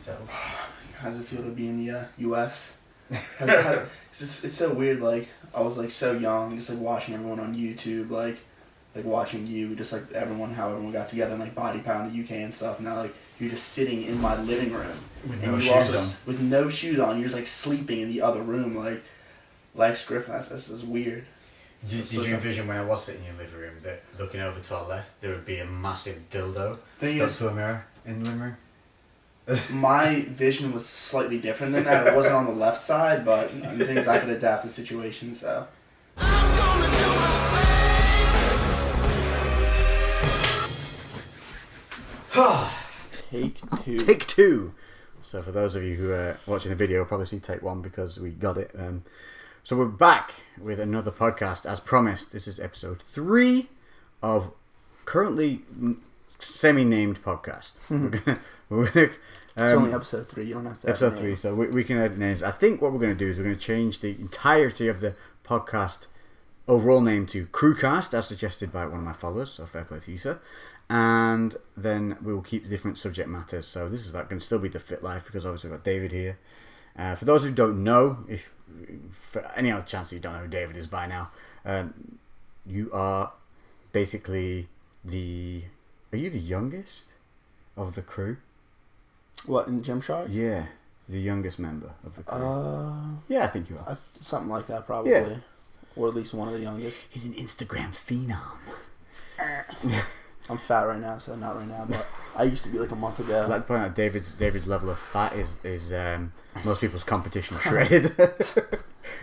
settled? How does it feel to be in the U.S.? It's so weird. Like I was like so young, just like watching everyone on YouTube, like watching you, just like how everyone got together and like body pound the UK and stuff. Now like you're just sitting in my living room with no shoes on. With no shoes on. You're just like sleeping in the other room, like Lex Fitness. This is weird. Did you envision when I was sitting in your living room that looking over to our left there would be a massive dildo stuck to a mirror in the living room? My vision was slightly different than that. It wasn't on the left side, but the thing is I could adapt to situations, so. Take two. So for those of you who are watching the video, probably see take one because we got it. So we're back with another podcast as promised. This is episode 3 of currently semi-named podcast. It's only episode 3. You don't have to. Episode 3, so we can add names. I think what we're going to do is we're going to change the entirety of the podcast overall name to CREWCast, as suggested by one of my followers. So fair play to you, sir. And then we'll keep different subject matters. So this is going to still be the fit life because obviously we've got David here. For those who don't know, if for any other chance that you don't know who David is by now, you are basically are you the youngest of the crew? What, in Gymshark? Yeah, the youngest member of the crew. Yeah, I think you are. Something like that, probably. Yeah. Or at least one of the youngest. He's an Instagram phenom. I'm fat right now, so not right now, but I used to be like a month ago. I'd like to point out David's level of fat is most people's competition shredded.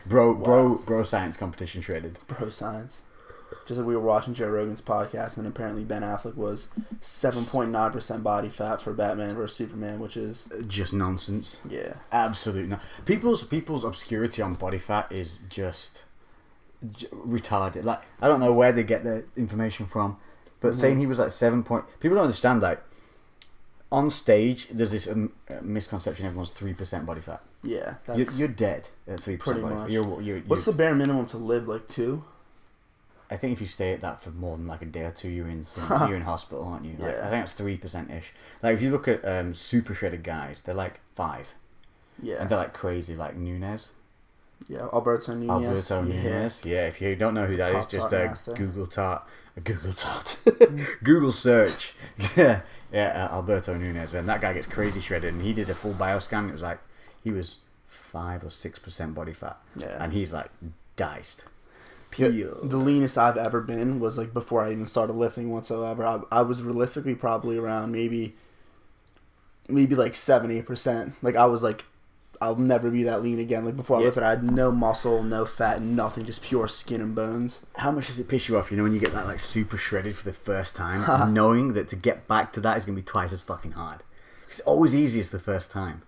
bro science competition shredded. Bro science. Just like we were watching Joe Rogan's podcast, and apparently Ben Affleck was 7.9% body fat for Batman vs Superman, which is just nonsense. Yeah, absolute no. People's obscurity on body fat is just retarded. Like I don't know where they get their information from, but saying he was like 7. People don't understand. Like on stage, there's this misconception everyone's 3% body fat. Yeah, you're dead at 3% pretty body much. Fat. You're, what's the bare minimum to live? Like 2? I think if you stay at that for more than like a day or two, you're in hospital, aren't you? Like, yeah. I think it's 3%ish. Like if you look at super shredded guys, they're like 5. Yeah. And they're like crazy, like Nunez. Yeah, Alberto Nunez. Yeah. If you don't know who that is, just Google Google search. Alberto Nunez, and that guy gets crazy shredded. And he did a full bioscan. It was like he was 5 or 6% body fat. Yeah. And he's like diced. The leanest I've ever been was like before I even started lifting whatsoever. I was realistically probably around maybe like 7-8%. Like I was like, I'll never be that lean again. Like before I lifted, I had no muscle, no fat, nothing, just pure skin and bones. How much does it piss you off? You know when you get that like super shredded for the first time, knowing that to get back to that is gonna be twice as fucking hard. It's always easiest the first time.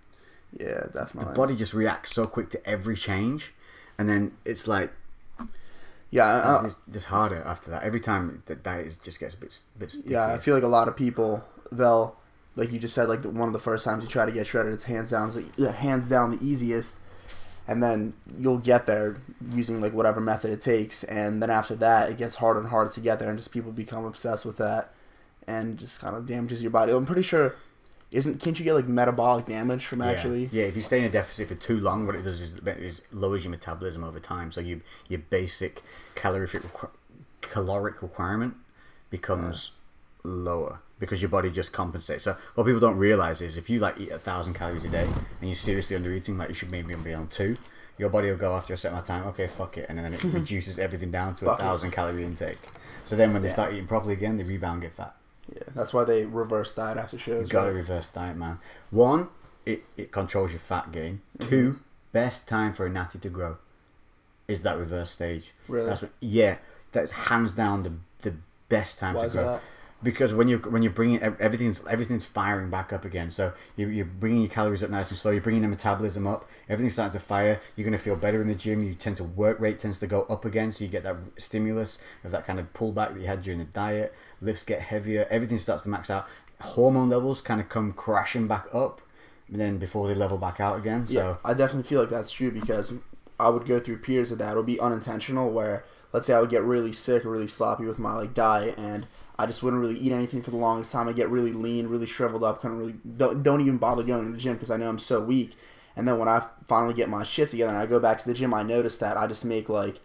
Yeah, definitely. The body just reacts so quick to every change, and then it's like. Yeah, it's just harder after that. Every time that just gets a bit sticky. Yeah, I feel like a lot of people, they'll, like you just said, like one of the first times you try to get shredded, it's hands down the easiest, and then you'll get there using like whatever method it takes, and then after that it gets harder and harder to get there, and just people become obsessed with that, and just kind of damages your body. I'm pretty sure. Can't you get like metabolic damage from actually? Yeah, if you stay in a deficit for too long, what it does is lowers your metabolism over time. So your basic caloric requirement becomes lower because your body just compensates. So what people don't realize is if you like eat 1,000 calories a day and you're seriously under eating, like you should maybe be on 2, your body will go after a certain amount of time. Okay, fuck it, and then it reduces everything down to 1,000 calorie intake. So then when they start eating properly again, they rebound, get fat. Yeah, that's why they reverse diet after shows. You gotta reverse diet, man. 1, it controls your fat gain. 2, best time for a natty to grow is that reverse stage. Really? That's hands down the best time to grow. Why is that? Because when you're bringing everything's firing back up again. So you're bringing your calories up nice and slow. You're bringing the metabolism up. Everything's starting to fire. You're gonna feel better in the gym. Work rate tends to go up again. So you get that stimulus of that kind of pullback that you had during the diet. Lifts get heavier. Everything starts to max out. Hormone levels kind of come crashing back up, then before they level back out again. So yeah, I definitely feel like that's true because I would go through periods of that. It would be unintentional where, let's say, I would get really sick or really sloppy with my like diet, and I just wouldn't really eat anything for the longest time. I get really lean, really shriveled up, kind of really don't even bother going to the gym because I know I'm so weak. And then when I finally get my shit together and I go back to the gym, I notice that I just make like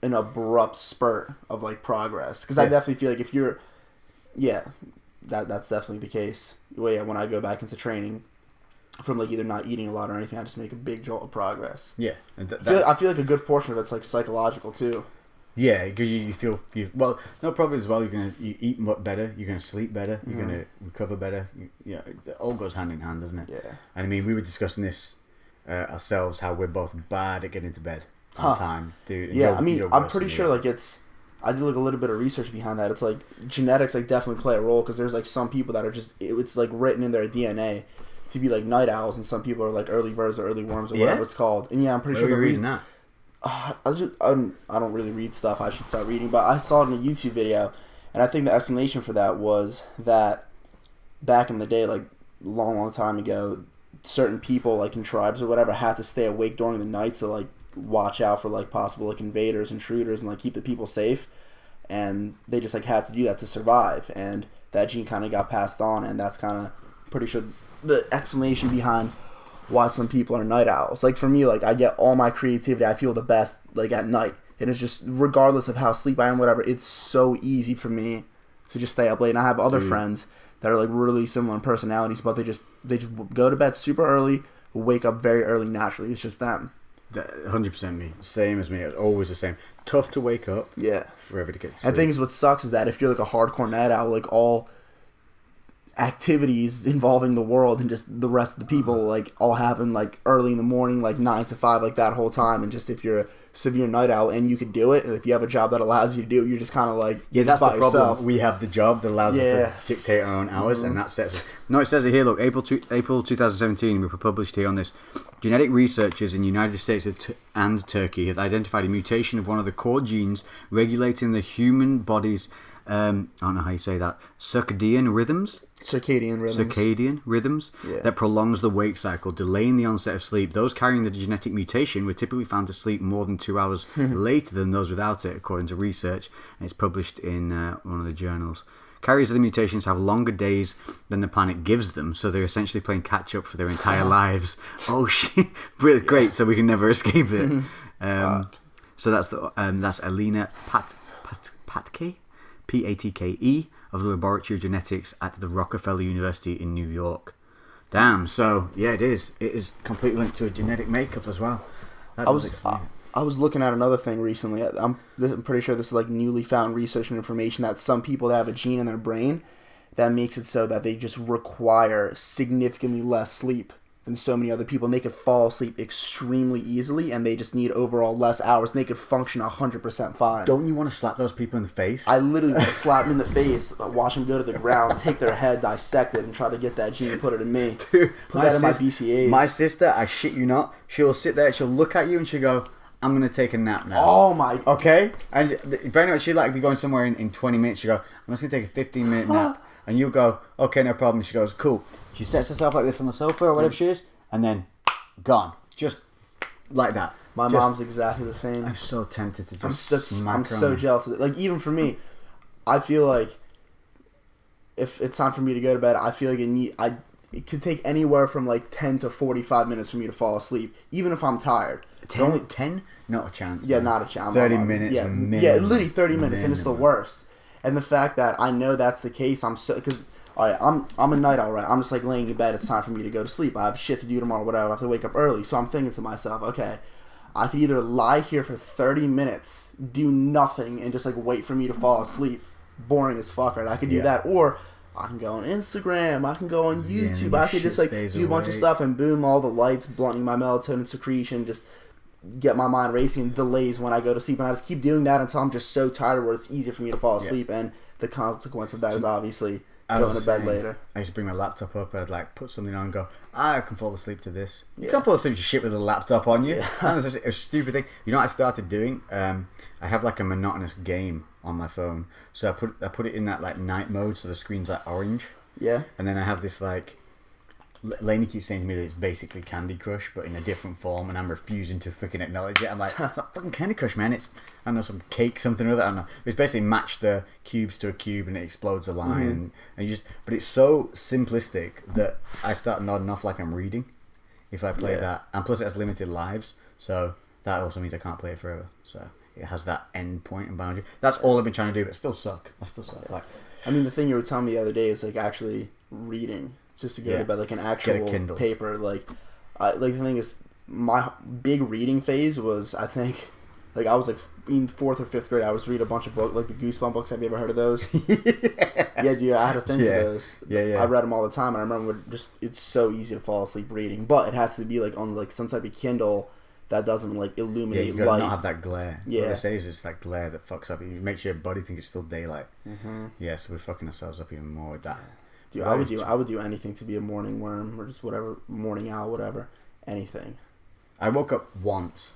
an abrupt spurt of like progress. Because I definitely feel like if you're, that's definitely the case. Well, yeah, when I go back into training from like either not eating a lot or anything, I just make a big jolt of progress. Yeah, and I feel like a good portion of it's like psychological too. Yeah, because you feel well. No problem as well. You eat better. You're gonna sleep better. You're gonna recover better. It all goes hand in hand, doesn't it? Yeah. And I mean, we were discussing this ourselves, how we're both bad at getting to bed on time, dude. Yeah, I mean, I'm pretty sure like I did like a little bit of research behind that. It's like genetics like definitely play a role because there's like some people that are just it's like written in their DNA to be like night owls, and some people are like early birds or early worms or whatever it's called. And I'm pretty sure the reason that. I don't really read stuff. I should start reading, but I saw it in a YouTube video, and I think the explanation for that was that back in the day, like long time ago, certain people like in tribes or whatever had to stay awake during the night to like watch out for like possible like invaders, intruders, and like keep the people safe, and they just like had to do that to survive, and that gene kind of got passed on, and that's kind of pretty sure the explanation behind why some people are night owls. Like for me, like I get all my creativity, I feel the best like at night, and it's just regardless of how sleep I am, whatever, it's so easy for me to just stay up late. And I have other friends that are like really similar in personalities, but they just go to bed super early, wake up very early naturally. It's just them. 100% me. Same as me. It's always the same. Tough to wake up. Yeah. Forever to get sleep. And the thing is, what sucks is that if you're like a hardcore night owl, like all activities involving the world and just the rest of the people like all happen like early in the morning, like 9 to 5, like that whole time. And just if you're a severe night owl and you could do it, and if you have a job that allows you to do it, you're just kind of like that's the problem. Yourself. We have the job that allows us to dictate our own hours, and that sets. No, it says it here. Look, April 2017, we were published here on this. Genetic researchers in the United States and Turkey have identified a mutation of one of the core genes regulating the human body's I don't know how you say that. Circadian rhythms that prolongs the wake cycle, delaying the onset of sleep. Those carrying the genetic mutation were typically found to sleep more than 2 hours later than those without it, according to research. And it's published in one of the journals. Carriers of the mutations have longer days than the planet gives them, so they're essentially playing catch up for their entire lives. Oh shit! Really great. So we can never escape it. So that's Alina Patke. Patke of the Laboratory of Genetics at the Rockefeller University in New York. Damn, so yeah, it is completely linked to a genetic makeup as well. I was looking at another thing recently. I'm pretty sure this is like newly found research and information that some people that have a gene in their brain that makes it so that they just require significantly less sleep than so many other people, and they could fall asleep extremely easily, and they just need overall less hours, and they could function 100% fine. Don't you want to slap those people in the face? I literally want to slap them in the face, watch them go to the ground, take their head, dissect it, and try to get that gene and put it in me. Dude, put that in my BCAAs. My sister, I shit you not, she'll sit there, she'll look at you, and she'll go, I'm going to take a nap now. Oh my... Okay? And very much, she'd like be going somewhere in 20 minutes, she'll go, I'm just going to take a 15-minute nap. And you'll go, okay, no problem. She goes, cool. She sets herself like this on the sofa or whatever she is, and then gone. Just like that. My mom's exactly the same. I'm so tempted to just I'm so jealous of it. Like, even for me, I feel like if it's time for me to go to bed, I feel like it could take anywhere from like 10 to 45 minutes for me to fall asleep, even if I'm tired. 10? Not a chance. Yeah, not a chance. 30 minutes minimum. Yeah, literally 30 minutes, and it's the worst. And the fact that I know that's the case, because alright, I'm a night owl, right? I'm just like laying in bed, it's time for me to go to sleep. I have shit to do tomorrow, whatever, I have to wake up early. So I'm thinking to myself, okay, I could either lie here for 30 minutes, do nothing, and just like wait for me to fall asleep. Boring as fuck, right? I could do that, or I can go on Instagram, I can go on YouTube, I could just like do a bunch of stuff, and boom, all the lights blunting my melatonin secretion, just get my mind racing, and delays when I go to sleep, and I just keep doing that until I'm just so tired where it's easier for me to fall asleep, and the consequence of that is obviously going to bed later. I used to bring my laptop up and I'd like put something on and go, I can fall asleep to this. You can't fall asleep to shit with a laptop on you. That's just a stupid thing. You know what I started doing? I have like a monotonous game on my phone, so I put it in that like night mode, so the screen's like orange. Yeah. And then I have this like Lainey keeps saying to me that it's basically Candy Crush, but in a different form, and I'm refusing to freaking acknowledge it. I'm like, it's not fucking Candy Crush, man. It's, I don't know, some cake, something or other. I don't know. It's basically match the cubes to a cube, and it explodes a line. And you just, but it's so simplistic that I start nodding off like I'm reading if I play that. And plus, it has limited lives, so that also means I can't play it forever. So it has that end point and boundary. That's all I've been trying to do, but it still suck. I still suck. Like, I mean, the thing you were telling me the other day is like actually reading. Just to go to bed, like an actual paper. Like the thing is, my big reading phase was, I think, like I was like in 4th or 5th grade. I was reading a bunch of books, like the Goosebumps books. Have you ever heard of those? Yeah, dude, I had a thing for those. I read them all the time, and I remember it's so easy to fall asleep reading, but it has to be like on like some type of Kindle that doesn't like illuminate you gotta light. not have that glare. What they say is it's that glare that fucks up. It makes your body think it's still daylight. Yeah, so we're fucking ourselves up even more with that. Dude, I would do anything to be a morning worm or just whatever, morning owl, whatever, anything. I woke up once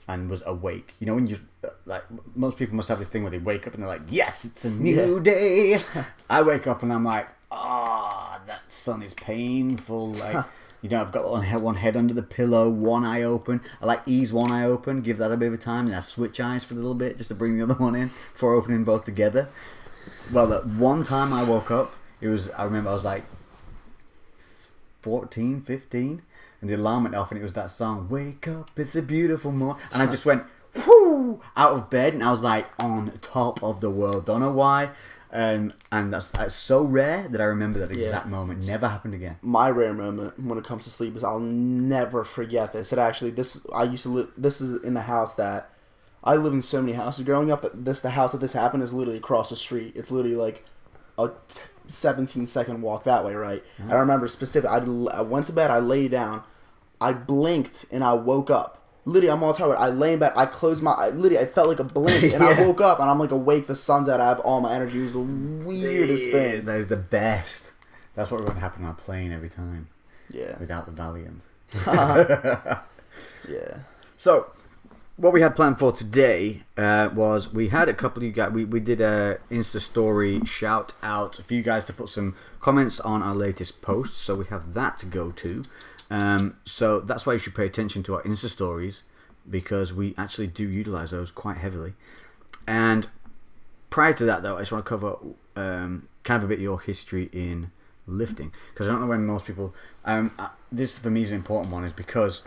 and was awake. You know when you like most people must have this thing where they wake up and they're like, yes, it's a new day. I wake up and I'm like, that sun is painful. Like, you know, I've got one head under the pillow, one eye open. I like ease one eye open, give that a bit of a time, and I switch eyes for a little bit just to bring the other one in before opening both together. Well, that one time I woke up. I remember I was like 14, 15, and the alarm went off, and it was that song, Wake Up, It's a Beautiful Morning. And I just went, whoo, out of bed, and I was like on top of the world. Don't know why. And that's so rare that I remember that exact moment. Never happened again. My rare moment when it comes to sleep is I'll never forget this. This is in the house that, I live in so many houses growing up, that the house that this happened is literally across the street. It's literally like a 17-second walk that way, right? I remember specifically, I went to bed, I lay down, I blinked, and I woke up. Literally, I'm all tired. I lay in bed, I closed my eyes, literally, I felt like a blink, and I woke up, and I'm like awake, the sun's out, I have all my energy. It was the weirdest thing. That is the best. That's what would happen on a plane every time. Yeah. Without the Valium. Yeah. So, what we had planned for today was we had a couple of you guys. We did a Insta story shout out for you guys to put some comments on our latest posts. So we have that to go to. So that's why you should pay attention to our Insta stories, because we actually do utilize those quite heavily. And prior to that, though, I just want to cover kind of a bit of your history in lifting, because I don't know when most people. This for me is an important one, is because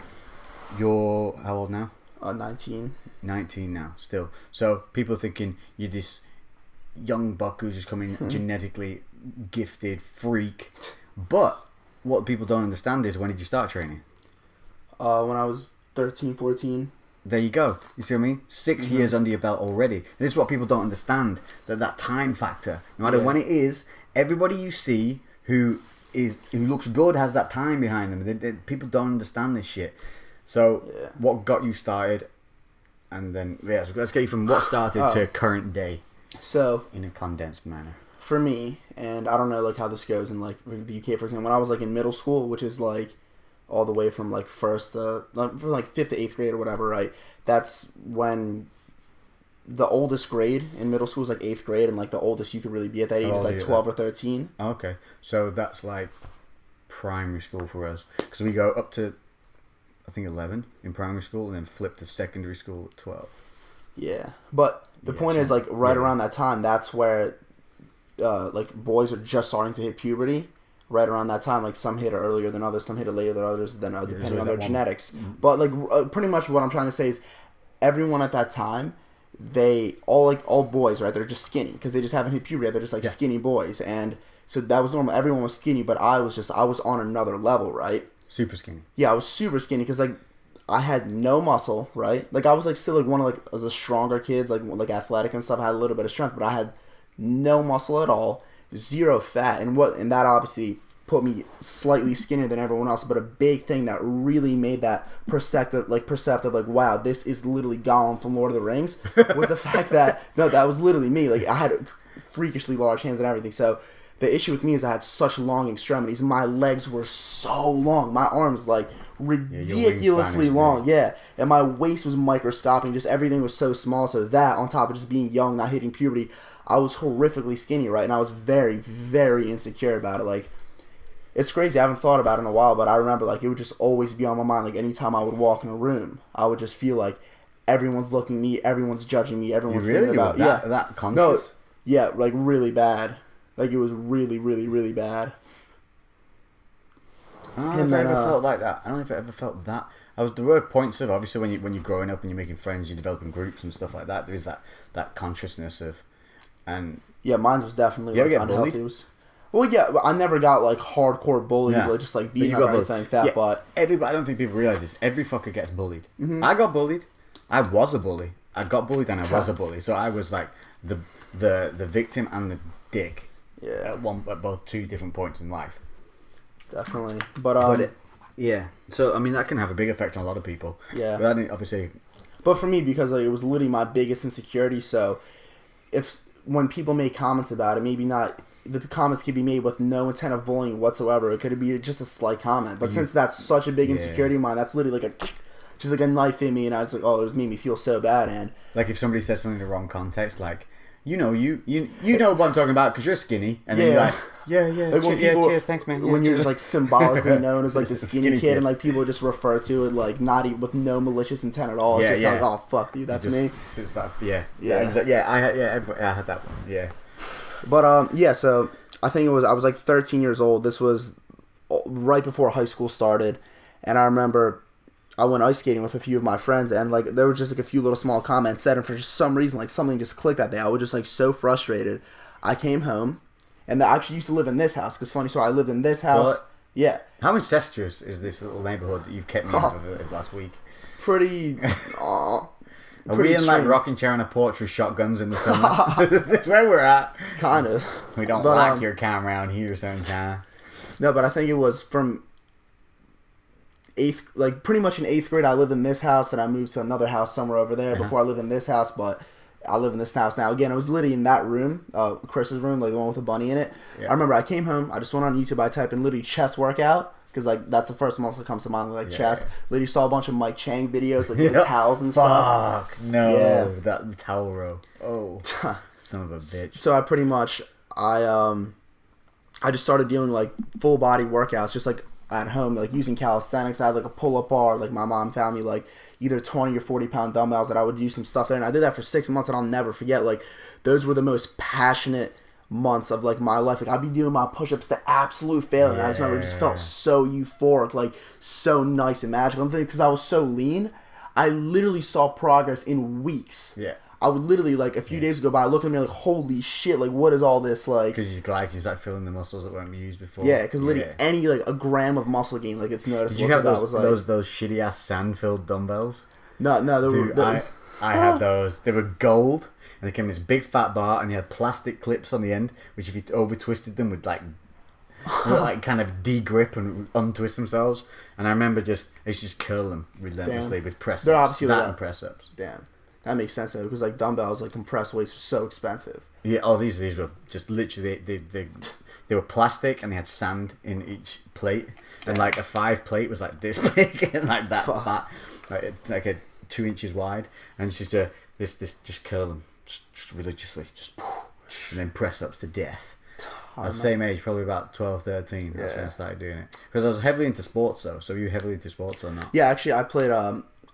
you're how old now? 19. 19 now, still. So people are thinking you're this young buck who's just coming genetically gifted freak. But what people don't understand is, when did you start training? When I was 13, 14. There you go. You see what I mean? 6 years under your belt already. This is what people don't understand, that time factor. No matter when it is, everybody you see who looks good has that time behind them. People don't understand this shit. So, what got you started, and then so let's get you from what started to current day. So, in a condensed manner. For me, and I don't know like how this goes in like the UK, for example. When I was like in middle school, which is like all the way from like first from like 5th to 8th grade or whatever, right? That's when the oldest grade in middle school is like 8th grade, and like the oldest you could really be at that age is like 12 or 13. Oh, okay, so that's like primary school for us, because we go up to, I think, 11 in primary school, and then flip to secondary school at 12. Yeah, but the point is, like, around that time, that's where, like, boys are just starting to hit puberty. Right around that time, like, some hit it earlier than others, some hit it later than others, depending on their genetics. But, like, pretty much what I'm trying to say is, everyone at that time, all boys, right, they're just skinny, because they just haven't hit puberty, they're just, like, skinny boys, and so that was normal. Everyone was skinny, but I was on another level, right? Super skinny. Yeah, I was super skinny because, like, I had no muscle, right? Like, I was, like, still, like, one of, like, the stronger kids, like athletic and stuff. I had a little bit of strength, but I had no muscle at all, zero fat. And that obviously put me slightly skinnier than everyone else. But a big thing that really made that perceptive, like, wow, this is literally Gollum from Lord of the Rings, was the fact that, no, that was literally me. Like, I had freakishly large hands and everything. So the issue with me is I had such long extremities. My legs were so long. My arms, like, ridiculously long. Yeah. And my waist was microscopic. Just everything was so small. So that, on top of just being young, not hitting puberty, I was horrifically skinny, right? And I was very, very insecure about it. Like, It's crazy. I haven't thought about it in a while, but I remember like it would just always be on my mind. Like anytime I would walk in a room, I would just feel like everyone's looking at me, everyone's judging me, everyone's thinking about that conscious. No, yeah, like really bad. Like it was really, really, really bad. I don't know if I ever felt like that. I don't know if I ever felt that. There were points of, obviously when you're growing up and you're making friends, you're developing groups and stuff like that. There is that consciousness of, and yeah, mine was definitely you ever like get unhealthy. bullied? Well, yeah, I never got like hardcore bullied, Yeah. like just like beaten up or anything like that. Yeah, But everybody, I don't think people realize this. Every fucker gets bullied. Mm-hmm. I got bullied. I was a bully. I got bullied and I was a bully. So I was like the victim and the dick. Yeah, At both two different points in life. definitely. But yeah. So I mean, that can have a big effect on a lot of people. Yeah. But I didn't, obviously. But for me, because like, it was literally my biggest insecurity. So when people make comments about it, maybe not. The comments could be made with no intent of bullying whatsoever. It could be just a slight comment. But since that's such a big insecurity of mine, that's literally like just like a knife in me, and I was like, oh, it made me feel so bad. And like if somebody says something in the wrong context, like you know what I'm talking about because you're skinny, and then you're like, yeah, like when people, cheers, thanks, man. When Yeah, you're just like symbolically known as like the skinny Skinny kid, and like people just refer to it like not even with no malicious intent at all. It's just like, oh fuck you, that's me. It's that, yeah. I had that one, yeah. But yeah, so I think I was like 13 years old. This was right before high school started, and I remember I went ice skating with a few of my friends, and like there were just like a few little small comments said, and for just some reason, like something just clicked that day. I was just like so frustrated. I came home, and I actually used to live in this house. Cause funny story, I lived in this house. What? Yeah. How incestuous is this little neighborhood that you've kept me in for this last week? Pretty. Are we in like rocking chair on a porch with shotguns in the summer? This is where we're at. Kind of. We don't like your cam around here sometimes. No, but I think it was from pretty much in 8th grade. I lived in this house, and I moved to another house somewhere over there before I lived in this house. But I live in this house now. Again, it was literally in that room, Chris's room, like the one with the bunny in it. Yeah. I remember I came home. I just went on YouTube. I typed in literally chest workout. Because, like, that's the first muscle that comes to mind, like, chest. Literally saw a bunch of Mike Chang videos, like, with towels and stuff. Fuck, no. That towel row. Oh, son of a bitch. So I pretty much, I just started doing, like, full body workouts, just, like, at home, like, using calisthenics. I had, like, a pull-up bar. Like, my mom found me, like, either 20 or 40-pound dumbbells that I would do some stuff there. And I did that for 6 months, and I'll never forget. Like, those were the most passionate months of like my life. Like I'd be doing my push-ups to absolute failure. I just remember it just felt so euphoric, like so nice and magical. Because I was so lean, I literally saw progress in weeks. Yeah. I would literally like a few days go by, look at me like, holy shit, like what is all this like? Because you're like feeling the muscles that weren't used before. Yeah, because literally any like a gram of muscle gain, like it's noticeable. Did you have those like, those shitty ass sand-filled dumbbells? No, Dude, I had those. They were gold. And they came in this big fat bar, and they had plastic clips on the end, which if you over twisted them would like kind of de-grip and untwist themselves. And I remember I used to just curl them relentlessly with press-ups. They're obviously and press-ups. Damn, that makes sense though, because like dumbbells, like compressed weights, are so expensive. Yeah. Oh, these were just literally they were plastic, and they had sand in each plate, and like a 5 plate was like this big and like that fat, like a 2 inches wide, and it's just this just curl them. Just religiously, and then press ups to death. I was the same age, probably about 12, 13. That's when I started doing it. Because I was heavily into sports, though. So were you heavily into sports or not? Yeah, actually, I played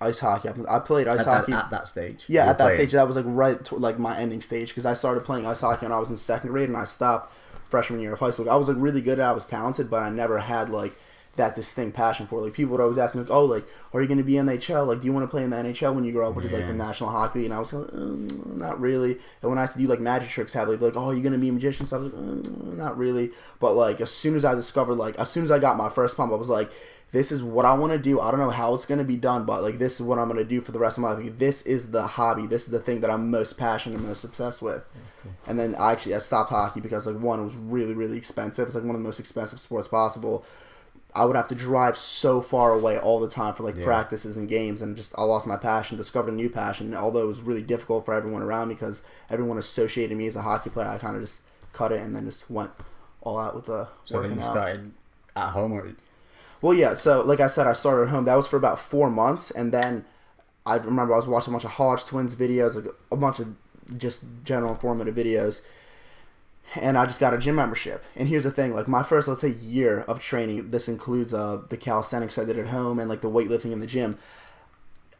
ice hockey. I played ice hockey at that stage. Yeah, at that stage, that was like right to, like my ending stage. Because I started playing ice hockey when I was in 2nd grade, and I stopped freshman year of high school. I was like really good at it. I was talented, but I never had like that distinct passion for it. Like people would always ask me, like, "Oh, like, are you going to be in the NHL? Like, do you want to play in the NHL when you grow up?" Which is like the national hockey. And I was like, not really. And when I used to do like magic tricks, have like, "Oh, are you going to be a magician?" So I was like, not really. But like as soon as I discovered, like as soon as I got my first pump, I was like, this is what I want to do. I don't know how it's going to be done, but like this is what I'm going to do for the rest of my life. This is the hobby. This is the thing that I'm most passionate and most obsessed with. Cool. And then I stopped hockey because like one, it was really, really expensive. It's like one of the most expensive sports possible. I would have to drive so far away all the time for like practices and games, and just I lost my passion, discovered a new passion. Although it was really difficult for everyone around me because everyone associated me as a hockey player, I kind of just cut it and then just went all out with the So then you started at home, or? Well, yeah. So like I said, I started at home. That was for about 4 months, and then I remember I was watching a bunch of Hodge Twins videos, like a bunch of just general informative videos. And I just got a gym membership. And here's the thing, like my first, let's say, year of training, this includes the calisthenics I did at home and like the weightlifting in the gym.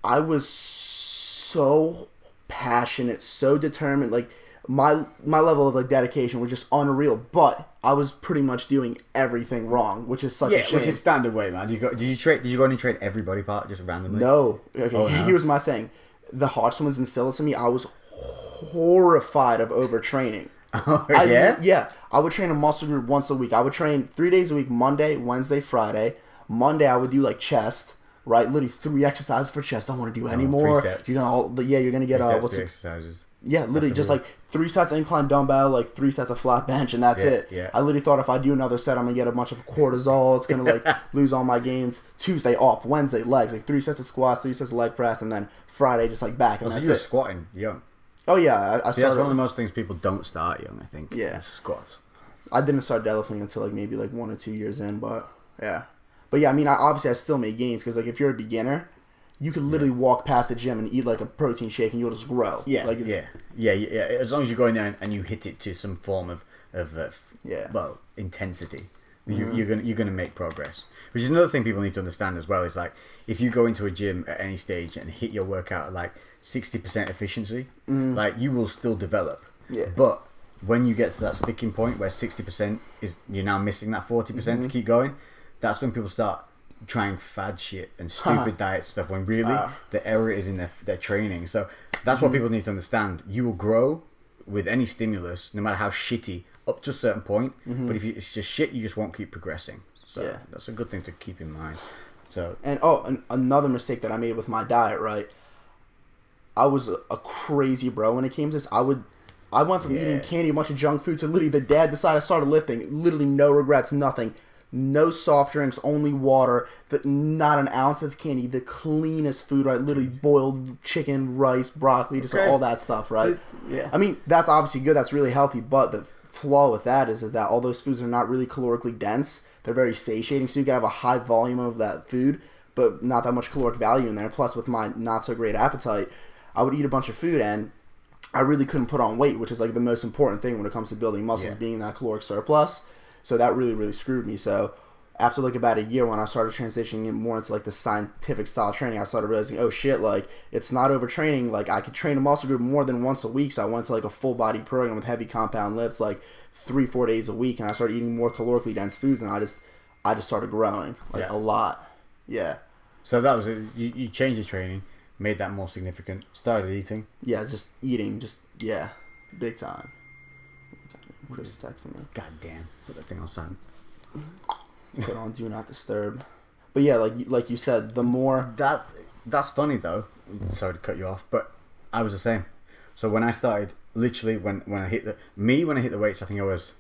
I was so passionate, so determined. Like my level of like dedication was just unreal. But I was pretty much doing everything wrong, which is such a shame. Which is standard way, man. Did you go and train every body part just randomly? No. Okay. No? Here's my thing. The Hodgkin's instilled to me. I was horrified of overtraining. Oh, yeah? Yeah. I would train a muscle group once a week. I would train 3 days a week, Monday, Wednesday, Friday. Monday, I would do like chest, right? Literally 3 exercises for chest. I don't want to do any more. 3 sets. You're gonna get 3 exercises. Yeah, literally just like 3 sets of incline dumbbell, like 3 sets of flat bench, and that's it. Yeah. I literally thought if I do another set, I'm gonna get a bunch of cortisol. It's gonna like lose all my gains. Tuesday off, Wednesday legs, like 3 sets of squats, 3 sets of leg press, and then Friday just like back, and so that's you were it. squatting young. Oh yeah, I started. That's one of the most things people don't start young, I think. Yeah, squats. I didn't start deadlifting until like maybe like 1 or 2 years in, but yeah. But yeah, I mean, obviously I still made gains because like if you're a beginner, you could literally walk past the gym and eat like a protein shake and you'll just grow. Yeah, like, yeah. As long as you're going there and you hit it to some form of intensity, you're gonna make progress. Which is another thing people need to understand as well. Is like if you go into a gym at any stage and hit your workout at like 60% efficiency, like you will still develop. Yeah. But when you get to that sticking point where 60% is you're now missing that 40% to keep going, that's when people start trying fad shit and stupid diet stuff when really the error is in their training. So that's what people need to understand. You will grow with any stimulus, no matter how shitty, up to a certain point. But if it's just shit, you just won't keep progressing. So that's a good thing to keep in mind. So and another mistake that I made with my diet, right? I was a crazy bro when it came to this. I went from eating candy, a bunch of junk food, to literally the dad decided I started lifting. Literally no regrets, nothing. No soft drinks, only water, not an ounce of candy, the cleanest food, right? Literally boiled chicken, rice, broccoli, just all that stuff, right? So, yeah. I mean, that's obviously good, that's really healthy, but the flaw with that is that all those foods are not really calorically dense. They're very satiating, so you can have a high volume of that food, but not that much caloric value in there. Plus, with my not so great appetite, I would eat a bunch of food and I really couldn't put on weight, which is like the most important thing when it comes to building muscles, being in that caloric surplus. So that really, really screwed me. So after like about a year when I started transitioning more into like the scientific style training, I started realizing, oh shit, like it's not overtraining. Like I could train a muscle group more than once a week. So I went to like a full body program with heavy compound lifts like 3-4 days a week, and I started eating more calorically dense foods, and I just started growing like a lot. Yeah. So that was it. You changed the training, made that more significant, started eating. Yeah, just eating, big time. Chris is texting me. God damn, put that thing on silent. Put on do not disturb. But yeah, like you said, the more that's funny though. Sorry to cut you off, but I was the same. So when I started, literally when I hit the weights, I think I was.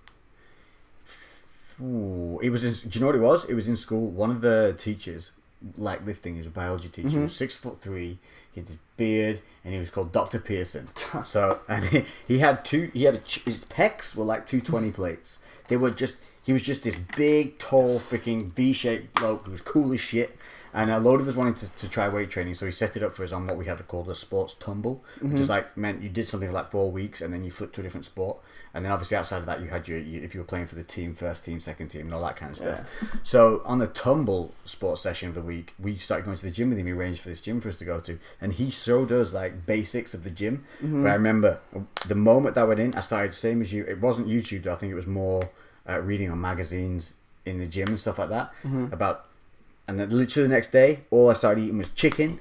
It was. Do you know what it was? It was in school. One of the teachers, like lifting, he was a biology teacher. He was 6'3". He had this beard, and he was called Dr. Pearson. So, and he had his pecs were like 220 plates. They were just. He was just this big, tall, freaking V-shaped bloke who was cool as shit. And a load of us wanted to try weight training, so he set it up for us on what we had to call the sports tumble, which is like meant you did something for like 4 weeks and then you flipped to a different sport. And then obviously outside of that, you had if you were playing for the team, first team, second team, and all that kind of stuff. Yeah. So on the tumble sports session of the week, we started going to the gym with him. He arranged for this gym for us to go to, and he showed us like basics of the gym. But I remember the moment that I went in, I started same as you. It wasn't YouTube though. I think it was more reading on magazines in the gym and stuff like that about. And then literally the next day, all I started eating was chicken,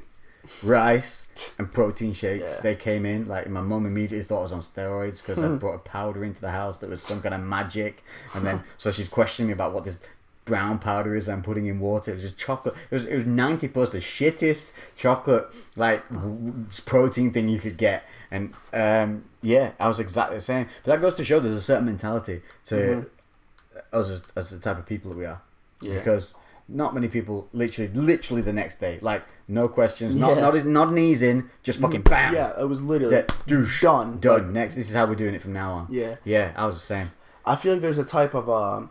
rice, and protein shakes. Yeah. They came in, like my mum immediately thought I was on steroids because I brought a powder into the house that was some kind of magic. And then, so she's questioning me about what this brown powder is I'm putting in water. It was just chocolate. It was 90 plus, the shittest chocolate, like protein thing you could get. And yeah, I was exactly the same. But that goes to show there's a certain mentality to us as the type of people that we are. Yeah. Because not many people literally the next day, like no questions, not knees in, just fucking bam. Yeah, it was literally done. Like, next, this is how we're doing it from now on. Yeah, I was the same. I feel like there's a type of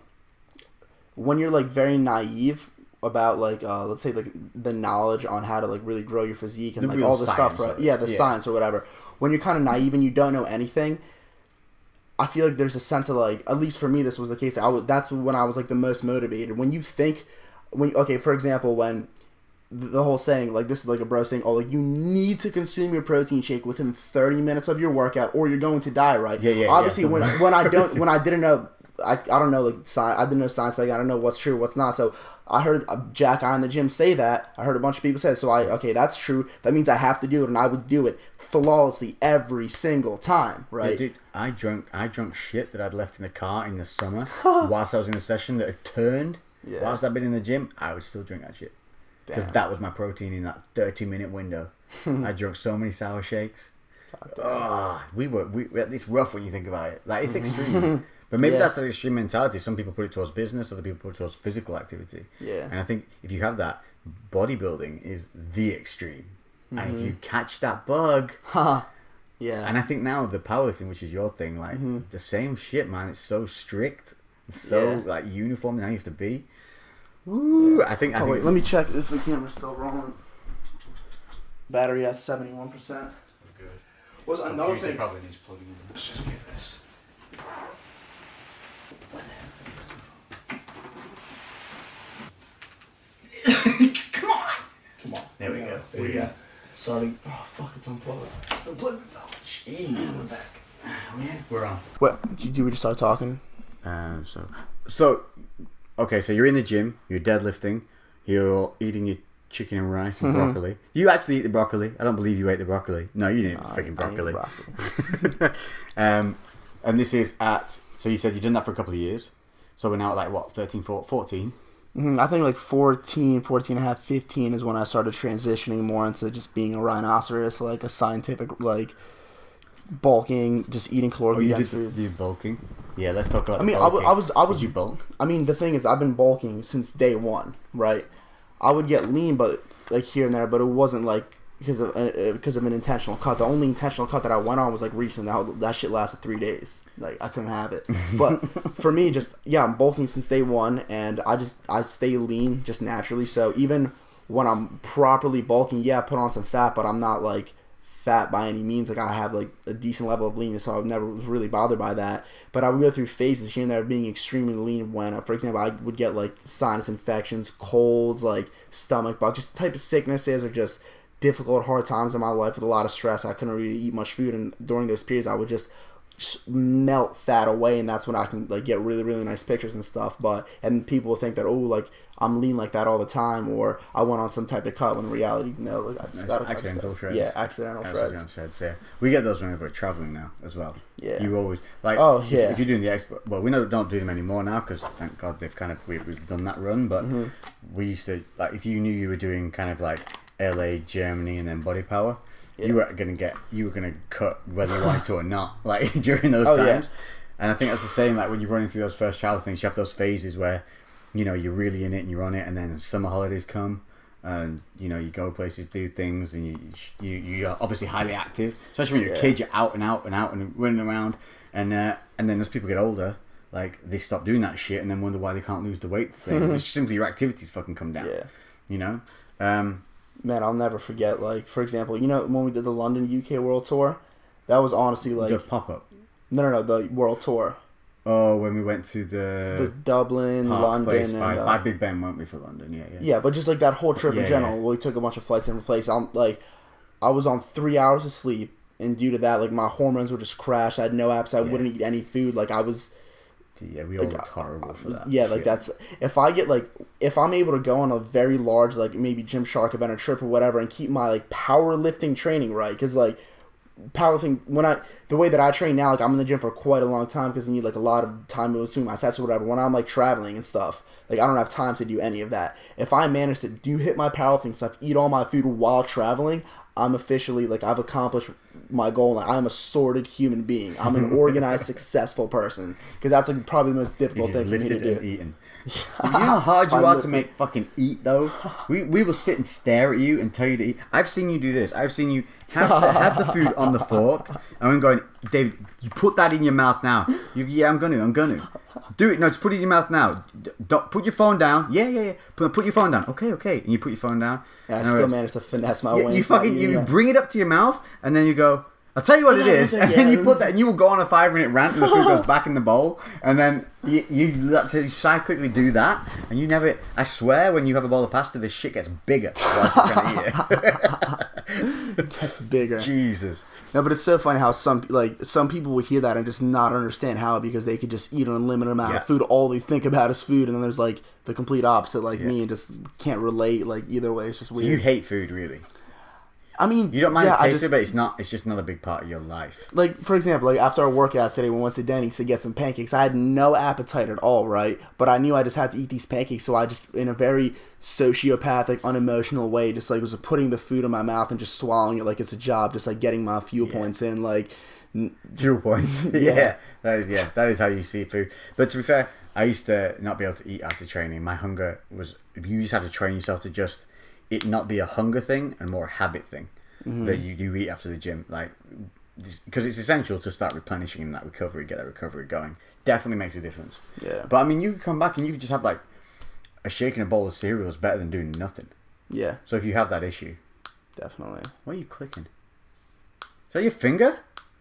when you're like very naive about like let's say like the knowledge on how to like really grow your physique and like all the stuff, right? Yeah, the science or whatever. When you're kind of naive and you don't know anything, I feel like there's a sense of like, at least for me, this was the case. That's when I was like the most motivated. When you think, for example, when the whole saying, like, this is like a bro saying, oh, like, you need to consume your protein shake within 30 minutes of your workout or you're going to die, right? Yeah. Obviously, when I didn't know, I don't know, like, I didn't know science back then. I don't know what's true, what's not. So I heard a jack guy in the gym say that. I heard a bunch of people say it. So okay, that's true. That means I have to do it, and I would do it flawlessly every single time, right? Yeah, dude, I drunk shit that I'd left in the car in the summer whilst I was in a session that had turned. Yeah. Whilst I'd been in the gym, I would still drink that shit. Because that was my protein in that 30-minute window. I drank so many sour shakes. It's rough when you think about it. Like, it's extreme. But maybe that's the extreme mentality. Some people put it towards business, other people put it towards physical activity. Yeah. And I think if you have that, bodybuilding is the extreme. And if you catch that bug... Yeah. And I think now the powerlifting, which is your thing, like, the same shit, man. It's so strict. It's so, like, uniform now you have to be. Ooh, I think. Wait, let me check if the camera's still rolling. Battery at 71%. Good. Was another thing. Probably needs plugging in. Let's just get this. Come on. There we go. There we go. Sorry. Oh fuck! It's unplugged. It's unplugged itself. Jeez, we're back. We're on. What? Did we just start talking? Okay, so you're in the gym, you're deadlifting, you're eating your chicken and rice and broccoli. You actually eat the broccoli. I don't believe you ate the broccoli. No, you didn't eat the freaking broccoli. And this is so you said you've done that for a couple of years. So we're now at like, what, 13, 14? I think like 14 and a half, 15 is when I started transitioning more into just being a rhinoceros, like a scientific, like, bulking, just eating caloric dense food. You bulking? Yeah, let's talk about. I mean, I was. Did you bulk? I mean, the thing is, I've been bulking since day one, right? I would get lean, but like here and there, but it wasn't like because of an intentional cut. The only intentional cut that I went on was like recent. That shit lasted 3 days. Like I couldn't have it. But for me, I'm bulking since day one, and I stay lean just naturally. So even when I'm properly bulking, I put on some fat, but I'm not like fat by any means. Like I have like a decent level of leanness, so I never was really bothered by that. But I would go through phases here and there of being extremely lean when, for example, I would get like sinus infections, colds, like stomach bug, just the type of sicknesses or just difficult, hard times in my life with a lot of stress. I couldn't really eat much food, and during those periods, I would just melt fat away, and that's when I can like get really, really nice pictures and stuff. And people will think that, oh, like I'm lean like that all the time, or I went on some type of cut, when in reality, no, like I just got accidental shreds. Yeah, accidental shreds. Yeah, we get those whenever we're traveling now as well. Yeah, you always like. Oh yeah. If you're doing the expert, well, we don't do them anymore now because thank God we've done that run. But we used to, like, if you knew you were doing kind of like LA, Germany, and then Body Power. Yeah. You were gonna cut whether you wanted to or not, like during those times. Yeah. And I think that's the same, like when you're running through those first child things, you have those phases where, you're really in it and you're on it, and then summer holidays come, and you go places, do things, and you're obviously highly active, especially when you're a kid. You're out and running around, and then as people get older, like they stop doing that shit and then wonder why they can't lose the weight the same. It's simply your activities fucking come down. Man, I'll never forget, like, for example, when we did the London UK World Tour, that was honestly, like... The pop-up? No, the World Tour. Oh, when we went to the Dublin, London, and... by Big Ben, weren't we, for London? Yeah. Yeah, but just, like, that whole trip in general, we took a bunch of flights in place. I was on 3 hours of sleep, and due to that, like, my hormones were just crashed. I had no appetite. I wouldn't eat any food. Like, I was... Yeah, we all look horrible for that. Yeah, like that's if I'm able to go on a very large, like maybe Gymshark event or trip or whatever, and keep my like powerlifting training right, because like powerlifting, the way that I train now, like I'm in the gym for quite a long time because I need like a lot of time to swing my sets or whatever. When I'm like traveling and stuff, like I don't have time to do any of that. If I manage to hit my powerlifting stuff, eat all my food while traveling, I'm officially, like, I've accomplished my goal. Like, I'm a sorted human being. I'm an organized, successful person. Because that's, like, probably the most difficult thing for me to do. Eaten. You know how hard you are to make fucking eat, though? We will sit and stare at you and tell you to eat. I've seen you do this. I've seen you have the food on the fork. And I'm going, David, you put that in your mouth now. I'm going to. Do it. No, just put it in your mouth now. Don't put your phone down. Yeah. Put your phone down. Okay. And you put your phone down. Yeah, I still managed to finesse my way. You bring it up to your mouth, and then you go, I'll tell you what it is, and then you put that, and you will go on a 5-minute rant, and the food goes back in the bowl, and then you cyclically do that, and you never. I swear, when you have a bowl of pasta, this shit gets bigger whilst you're trying to eat it. It gets bigger. Jesus. No, but it's so funny how some people will hear that and just not understand how, because they could just eat an unlimited amount of food. All they think about is food, and then there's like the complete opposite, like me, and just can't relate. Like either way, it's just weird. So you hate food, really? I mean, you don't mind the taste of it, but it's just not a big part of your life. Like, for example, like after our workout today, we went to Denny's to get some pancakes. I had no appetite at all, right? But I knew I just had to eat these pancakes, so I just, in a very sociopathic, unemotional way, just like was putting the food in my mouth and just swallowing it like it's a job, just like getting my fuel points in, like fuel points. That is how you see food. But to be fair, I used to not be able to eat after training. My hunger was, you just have to train yourself to just it not be a hunger thing and more a habit thing that you eat after the gym, like, because it's essential to start replenishing in that recovery, get that recovery going. Definitely makes a difference. Yeah. But I mean, you can come back and you can just have like a shake and a bowl of cereal is better than doing nothing. Yeah. So if you have that issue, definitely. What are you clicking? Is that your finger?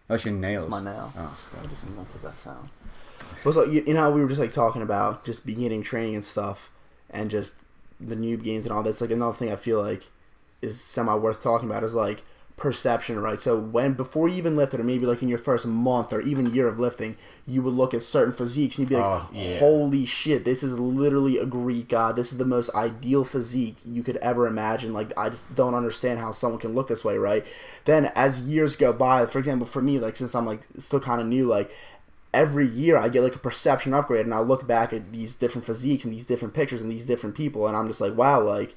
Oh, it's your nails. It's my nail. Oh, I just didn't make that sound. Also, you know how we were just like talking about just beginning training and stuff, and just the noob gains and all that's like another thing I feel like is semi worth talking about is like perception, right? So before you even lifted, or maybe like in your first month or even year of lifting, you would look at certain physiques and you'd be like, holy shit, this is literally a Greek god. This is the most ideal physique you could ever imagine. Like, I just don't understand how someone can look this way, right? Then as years go by, for example, for me, like since I'm like still kind of new, like every year I get like a perception upgrade, and I look back at these different physiques and these different pictures and these different people, and I'm just like, wow, like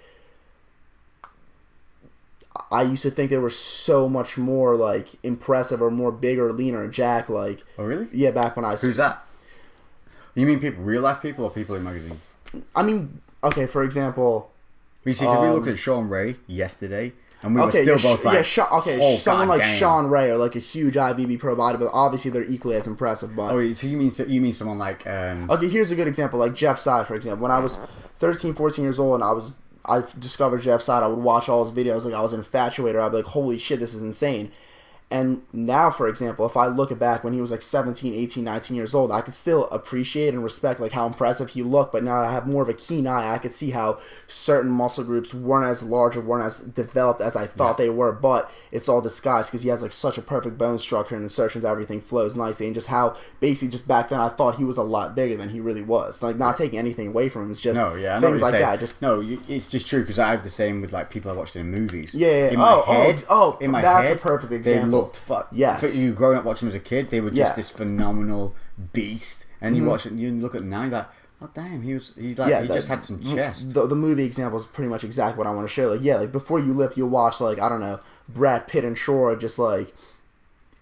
I used to think they were so much more like impressive or more bigger, leaner, Jack. Like, oh really? Yeah, back when I was. Who's that? You mean people, real life people, or people in magazine? I mean, okay, for example. You see, because we looked at Sean Ray yesterday, and we were still both like, someone like Sean Ray, or like a huge IBB pro bodybuilder. Obviously, they're equally as impressive. But so you mean someone like? Okay, here's a good example, like Jeff Side, for example. When I was 13, 14 years old, and I discovered Jeff Side, I would watch all his videos, like I was infatuated. I'd be like, holy shit, this is insane. And now, for example, if I look back when he was like 17, 18, 19 years old, I could still appreciate and respect like how impressive he looked, but now I have more of a keen eye. I could see how certain muscle groups weren't as large or weren't as developed as I thought they were, but it's all disguised because he has like such a perfect bone structure and insertions, everything flows nicely, and just how basically just back then I thought he was a lot bigger than he really was. Like, not taking anything away from him, it's just things like that. It's just true, because I have the same with like people I watched in movies. Yeah. In my head, that's a perfect example. They looked fucked. Yes. You growing up watching them as a kid, they were just this phenomenal beast, and you watch it, you look at them now, you're like, oh damn, he just had some chest. The movie example is pretty much exactly what I want to show. Like, like before you lift, you'll watch like, I don't know, Brad Pitt and Shore, just like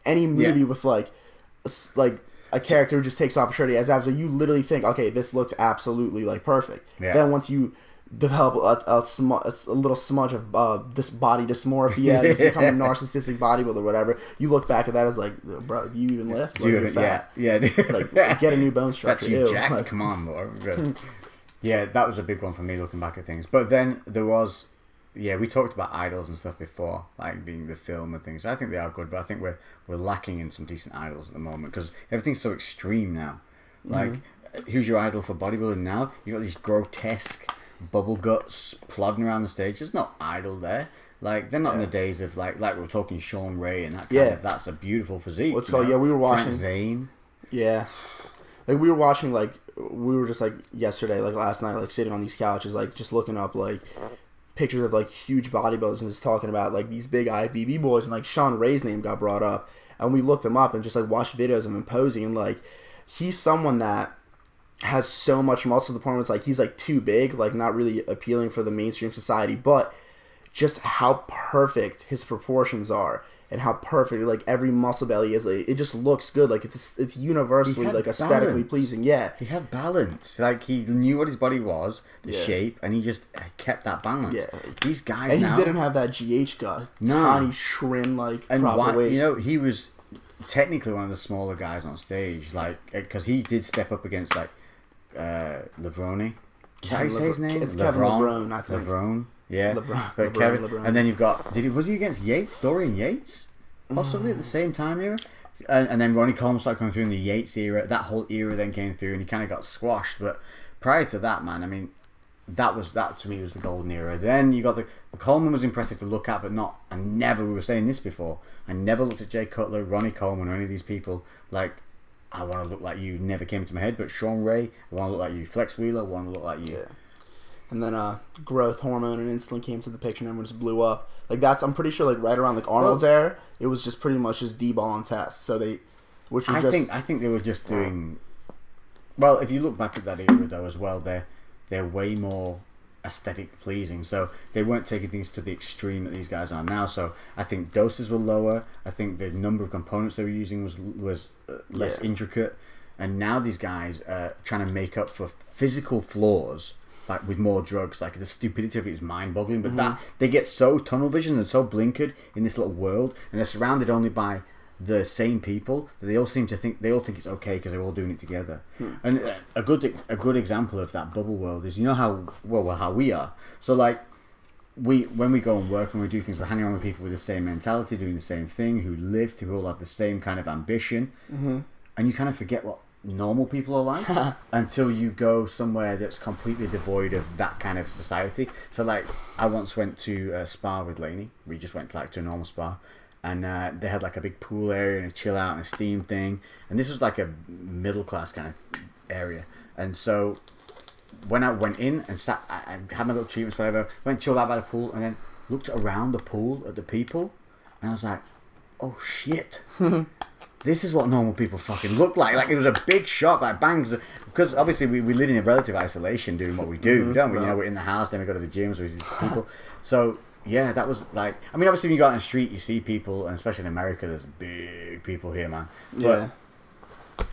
any movie with like a character who just takes off a shirt, he has abs, so you literally think, okay, this looks absolutely like perfect. Then once you develop a little smudge of this body dysmorphia, you become a narcissistic bodybuilder or whatever, you look back at that as like, bro, do you even lift? Like, you're fat. Like, get a new bone structure. That's you jacked. Like, come on, bro. Yeah, that was a big one for me looking back at things. But then there was, we talked about idols and stuff before, like being the film and things. I think they are good, but I think we're lacking in some decent idols at the moment because everything's so extreme now. Like, who's your idol for bodybuilding now? You got these grotesque bubble guts plodding around the stage. There's no idol there. Like, they're not in the days of like we were talking Sean Ray and that kind of, that's a beautiful physique. What's called? We were watching Frank Zane. Yeah, like we were watching, like we were just like yesterday, like last night, like sitting on these couches, like just looking up like pictures of like huge bodybuilders and just talking about like these big IFBB boys, and like Sean Ray's name got brought up, and we looked him up and just like watched videos of him posing, and like he's someone that has so much muscle to the point where it's like he's like too big, like not really appealing for the mainstream society, but just how perfect his proportions are and how perfect like every muscle belly is, like, it just looks good, like it's universally like aesthetically pleasing. He had balance, like he knew what his body was, the shape, and he just kept that balance. These guys, and he didn't have that GH gut, tiny trim, like and proper waist. You know, he was technically one of the smaller guys on stage, like because he did step up against like Levrone. Is that how you say his name? It's Kevin Levrone, I think. Levrone, yeah. Kevin. And then you've got, was he against Yates? Dorian Yates? possibly at the same time era. And then Ronnie Coleman started coming through in the Yates era. That whole era then came through, and he kind of got squashed. But prior to that, man, I mean, that to me was the golden era. Then you got the Coleman was impressive to look at, but not. We were saying this before. I never looked at Jay Cutler, Ronnie Coleman, or any of these people like, I want to look like you. Never came into my head. But Sean Ray, I want to look like you. Flex Wheeler, I want to look like you. Yeah. And then growth hormone and insulin came to the picture, and everyone just blew up. Like I'm pretty sure, like right around like Arnold's era, it was just pretty much just D-ball and tests. So I think they were just doing. Well, if you look back at that era though, as well, they're way more aesthetic pleasing. So they weren't taking things to the extreme that these guys are now. So I think doses were lower. I think the number of components they were using was less intricate. And now these guys are trying to make up for physical flaws, like with more drugs. Like the stupidity of it is mind-boggling. But that they get so tunnel vision and so blinkered in this little world, and they're surrounded only by the same people that they all seem to think it's okay because they're all doing it together. And a good example of that bubble world is, you know how we are. So like when we go and work and we do things, we're hanging around with people with the same mentality, doing the same thing, who lift, who all have the same kind of ambition, and you kind of forget what normal people are like until you go somewhere that's completely devoid of that kind of society. So like I once went to a spa with Lainey. We just went like to a normal spa, and they had like a big pool area and a chill out and a steam thing, and this was like a middle class kind of area. And so when I went in and sat and had my little treatments, whatever, went chilled out by the pool, and then looked around the pool at the people, and I was like, oh shit. This is what normal people fucking look like. Like, it was a big shock, like bangs, because obviously we live in a relative isolation doing what we do, don't we? You know, we're in the house, then we go to the gyms, we see people. So yeah, that was like, I mean, obviously when you go out on the street, you see people, and especially in America, there's big people here, man. But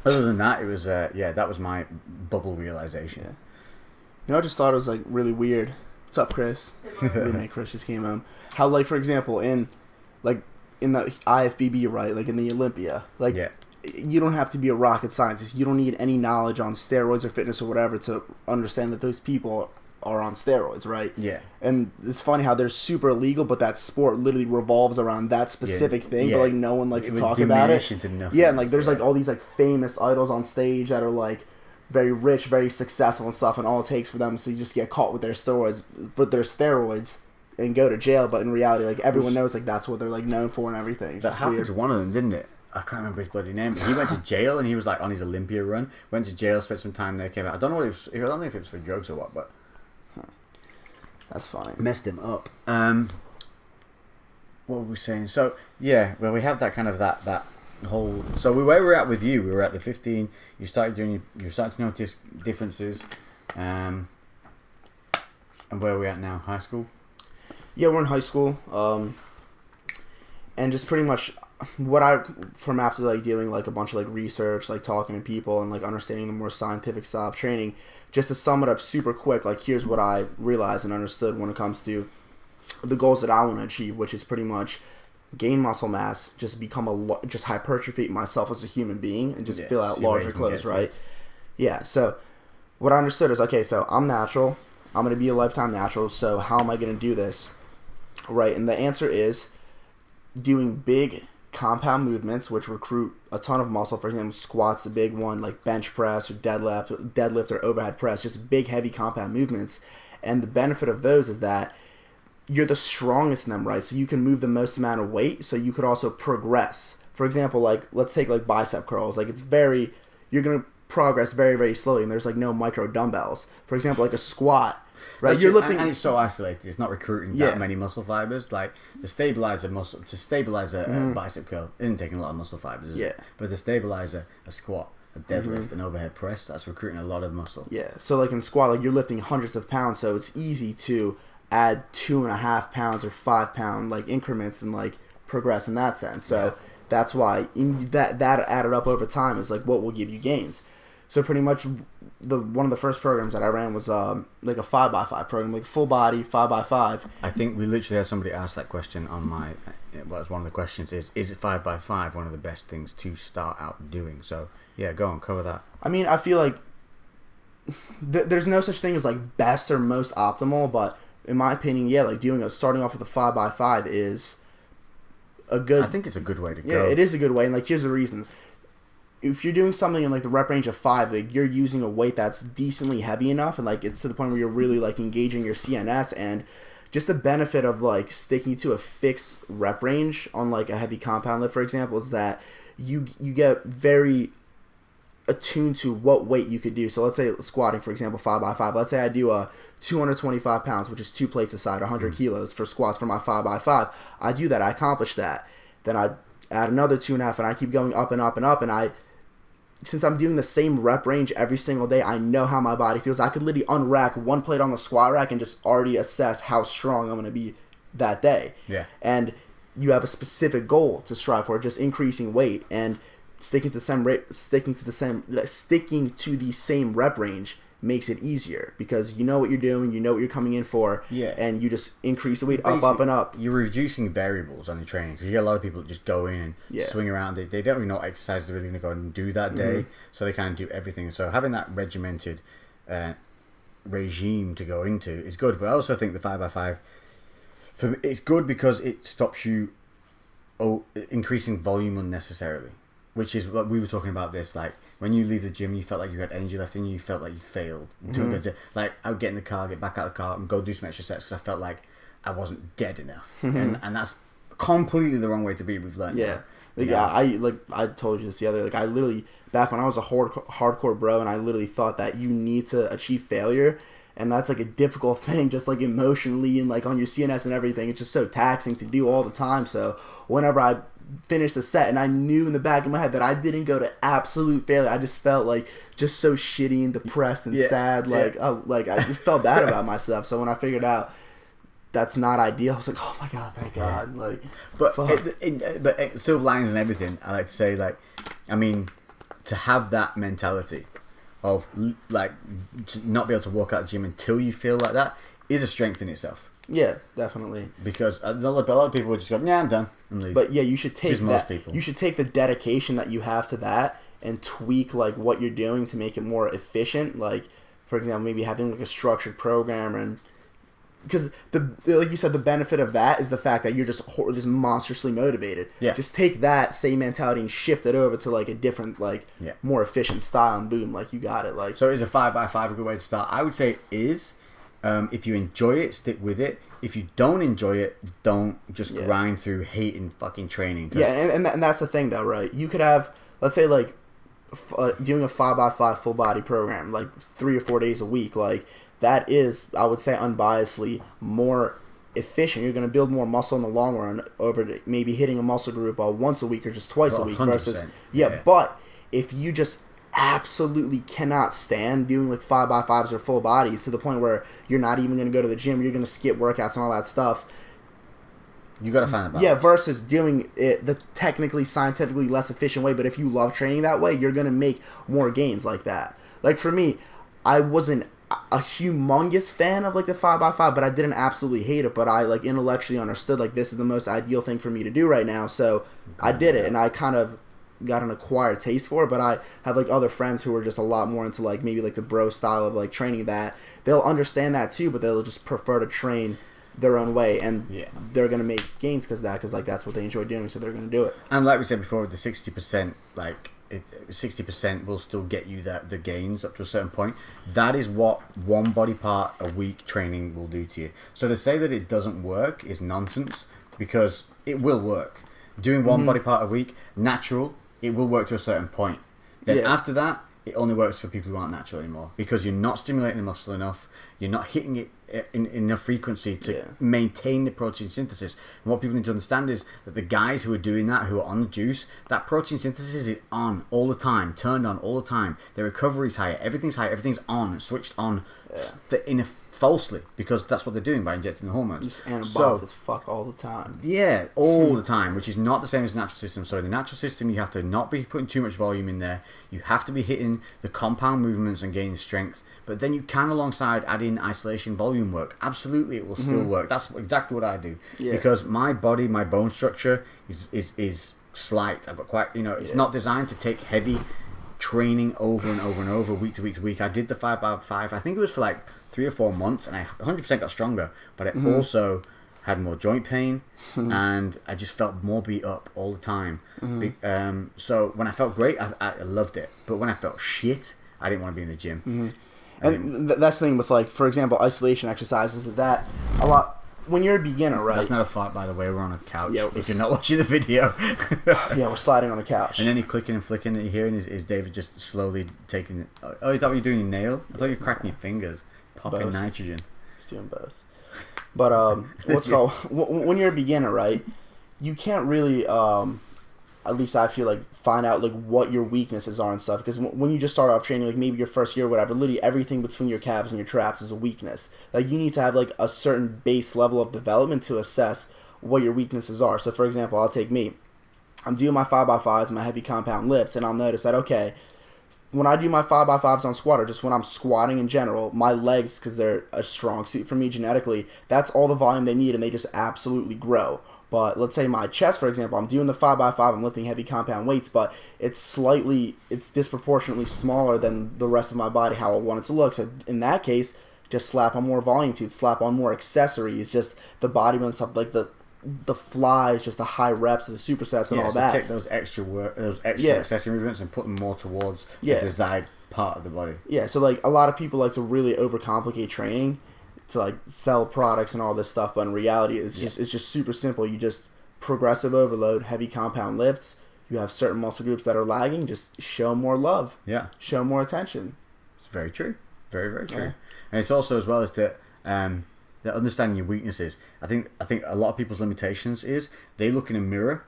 other than that, it was that was my bubble realization. Yeah. You know, I just thought it was like really weird. What's up, Chris? Roommate Chris just came home. How, like, for example, in the IFBB, right, like in the Olympia, like you don't have to be a rocket scientist. You don't need any knowledge on steroids or fitness or whatever to understand that those people are on steroids, right? Yeah. And it's funny how they're super illegal, but that sport literally revolves around that specific thing, but like no one likes to talk about it. Yeah, and like there's like all these like famous idols on stage that are like very rich, very successful and stuff, and all it takes for them is to just get caught with their steroids and go to jail. But in reality, like everyone knows like that's what they're like known for and everything. That happened to one of them, didn't it? I can't remember his bloody name. He went to jail and he was like on his Olympia run. Went to jail, spent some time there, came out. I don't know if it was for drugs or what, but that's funny. Messed him up. What were we saying? So yeah, well, we have that kind of that whole. So where we're at with you, we were at the 15. You started to notice differences, and where are we at now? High school. Yeah, we're in high school, and just pretty much from after like doing like a bunch of like research, like talking to people and like understanding the more scientific style of training, just to sum it up super quick, like here's what I realized and understood when it comes to the goals that I want to achieve, which is pretty much gain muscle mass, just become just hypertrophy myself as a human being, and just fill out larger clothes, right? Yeah, so what I understood is, okay, so I'm natural, I'm going to be a lifetime natural, so how am I going to do this? Right, and the answer is doing big compound movements, which recruit a ton of muscle. For example, squats, the big one, like bench press or deadlift or overhead press, just big, heavy compound movements. And the benefit of those is that you're the strongest in them, right? So you can move the most amount of weight, so you could also progress. For example, like let's take like bicep curls. Like you're going to progress very, very slowly, and there's like no micro dumbbells. For example, like a squat. Right, you're lifting, and it's so isolated. It's not recruiting that many muscle fibers. Like to stabilize a bicep curl, it isn't taking a lot of muscle fibers. Is it? But to stabilize a squat, a deadlift, an overhead press, that's recruiting a lot of muscle. Yeah. So like in squat, like you're lifting hundreds of pounds, so it's easy to add 2.5 pounds or 5 pound like increments and like progress in that sense. So that's why that added up over time is like what will give you gains. So pretty much one of the first programs that I ran was like a 5x5 program, like full body 5x5. I think we literally had somebody ask that question on was one of the questions is it 5x5 one of the best things to start out doing? So yeah, go on, cover that. I mean, I feel like there's no such thing as like best or most optimal, but in my opinion, yeah, like starting off with a 5x5 is a good. I think it's a good way to Yeah, go. it is a good way, and like here's the reason. If you're doing something in like the rep range of 5, like you're using a weight that's decently heavy enough, and like it's to the point where you're really like engaging your CNS, and just the benefit of like sticking to a fixed rep range on like a heavy compound lift, for example, is that you get very attuned to what weight you could do. So let's say squatting, for example, 5x5. Let's say I do a 225 pounds, which is 2 plates aside, 100 kilos for squats for my 5x5. I do that. I accomplish that. Then I add another 2.5, and I keep going up and up and up. And since I'm doing the same rep range every single day, I know how my body feels. I could literally unrack one plate on the squat rack and just already assess how strong I'm going to be that day. Yeah. And you have a specific goal to strive for, just increasing weight, and sticking to the same rep range makes it easier because you know what you're doing, you know what you're coming in for, and you just increase the weight up and up. You're reducing variables on your training because you get a lot of people that just go in and swing around. They don't really know what exercises they're really going to go and do that day, so they kind of do everything. So having that regimented regime to go into is good. But I also think the 5x5, for me, it's good because it stops you increasing volume unnecessarily, which is what we were talking about. This, like, when you leave the gym, you felt like you had energy left in you. You felt like you failed. Like, I would get in the car, get back out of the car, and go do some extra sets because I felt like I wasn't dead enough, and that's completely the wrong way to be. We've learned. I told you this the other. Like, I literally, back when I was a hardcore bro, and I literally thought that you need to achieve failure, and that's like a difficult thing, just like emotionally and like on your CNS and everything. It's just so taxing to do all the time. So whenever I finished the set and I knew in the back of my head that I didn't go to absolute failure, I just felt like just so shitty and depressed and sad. I just felt bad about myself. So when I figured out that's not ideal, I was like, oh my god, thank God. Like, but silver linings and everything, I like to say, like, I mean, to have that mentality of like to not be able to walk out the gym until you feel like that is a strength in itself. Yeah, definitely. Because a lot of people would just go, "Yeah, I'm done," and leave. But yeah, you should take most people. You should take the dedication that you have to that and tweak like what you're doing to make it more efficient. Like, for example, maybe having like a structured program, and because like you said, the benefit of that is the fact that you're just monstrously motivated. Yeah. Just take that same mentality and shift it over to like a different, like more efficient style, and boom, like you got it. Like, so is a 5x5 a good way to start? I would say it is. If you enjoy it, stick with it. If you don't enjoy it, don't just grind through hating fucking training. Yeah, and that's the thing, though, right? You could have, let's say, like, doing a 5x5 full body program, like 3 or 4 days a week. Like, that is, I would say, unbiasedly more efficient. You're going to build more muscle in the long run over maybe hitting a muscle group once a week or just twice a week. 100%. Versus, but if you just absolutely cannot stand doing like 5x5s or full bodies to the point where you're not even going to go to the gym, you're going to skip workouts and all that stuff, you got to find a balance. Yeah, versus doing it the technically, scientifically less efficient way. But if you love training that way, you're going to make more gains like that. Like, for me, I wasn't a humongous fan of like the 5x5, but I didn't absolutely hate it. But I like intellectually understood like this is the most ideal thing for me to do right now. So I did it, and I kind of got an acquired taste for it. But I have like other friends who are just a lot more into like maybe like the bro style of like training, that they'll understand that too, but they'll just prefer to train their own way, and they're gonna make gains because like that's what they enjoy doing, so they're gonna do it. And like we said before, the 60%, like 60% will still get you the gains up to a certain point. That is what one body part a week training will do to you. So to say that it doesn't work is nonsense, because it will work. Doing one body part a week, natural, it will work to a certain point. Then after that, it only works for people who aren't natural anymore, because you're not stimulating the muscle enough, you're not hitting it in enough frequency to maintain the protein synthesis. And what people need to understand is that the guys who are doing that, who are on the juice, that protein synthesis is on all the time, turned on all the time. Their recovery is higher, everything's on, switched on falsely, because that's what they're doing by injecting the hormones. Just anabolic as fuck all the time. Yeah, all the time, which is not the same as the natural system. So in the natural system, you have to not be putting too much volume in there. You have to be hitting the compound movements and gaining strength. But then you can, alongside, add in isolation volume work. Absolutely, it will still work. That's exactly what I do. Yeah. Because my body, my bone structure is slight. I've got quite, it's not designed to take heavy training over and over and over, week to week to week. I did the 5x5. I think it was for like 3 or 4 months, and I 100% got stronger. But I also had more joint pain, and I just felt more beat up all the time. So when I felt great, I loved it. But when I felt shit, I didn't want to be in the gym. And that's the thing with, like, for example, isolation exercises. That a lot when you're a beginner, right? That's not a fart, by the way. We're on a couch. Yeah, if you're not watching the video. Yeah, we're sliding on a couch. And any clicking and flicking that you're hearing is David just slowly taking. Oh, is that what you're doing? Your nail? I thought you were cracking your fingers, popping Both. nitrogen. Just doing both. But what's called when you're a beginner, right? You can't really, at least I feel like, find out like what your weaknesses are and stuff. Because when you just start off training, like maybe your first year or whatever, literally everything between your calves and your traps is a weakness. Like you need to have like a certain base level of development to assess what your weaknesses are. So for example, I'll take me. I'm doing my 5x5s and my heavy compound lifts, and I'll notice that, okay, when I do my 5x5s on squat, or just when I'm squatting in general, my legs, because they're a strong suit for me genetically, that's all the volume they need, and they just absolutely grow. But let's say my chest, for example, I'm doing the 5x5, I'm lifting heavy compound weights, but it's disproportionately smaller than the rest of my body, how I want it to look. So in that case, just slap on more volume to it, slap on more accessories, just the bodybuilding and stuff, like the flies, just the high reps, the supersets, and all so that. Take those extra accessory movements and put them more towards the desired part of the body. Yeah, so like a lot of people like to really overcomplicate training to like sell products and all this stuff, but in reality, it's just super simple. You just progressive overload, heavy compound lifts. You have certain muscle groups that are lagging. Just show more love. Yeah, show more attention. It's very true. Very, very true. Yeah. And it's also as well as that. That understanding your weaknesses. I think a lot of people's limitations is they look in a mirror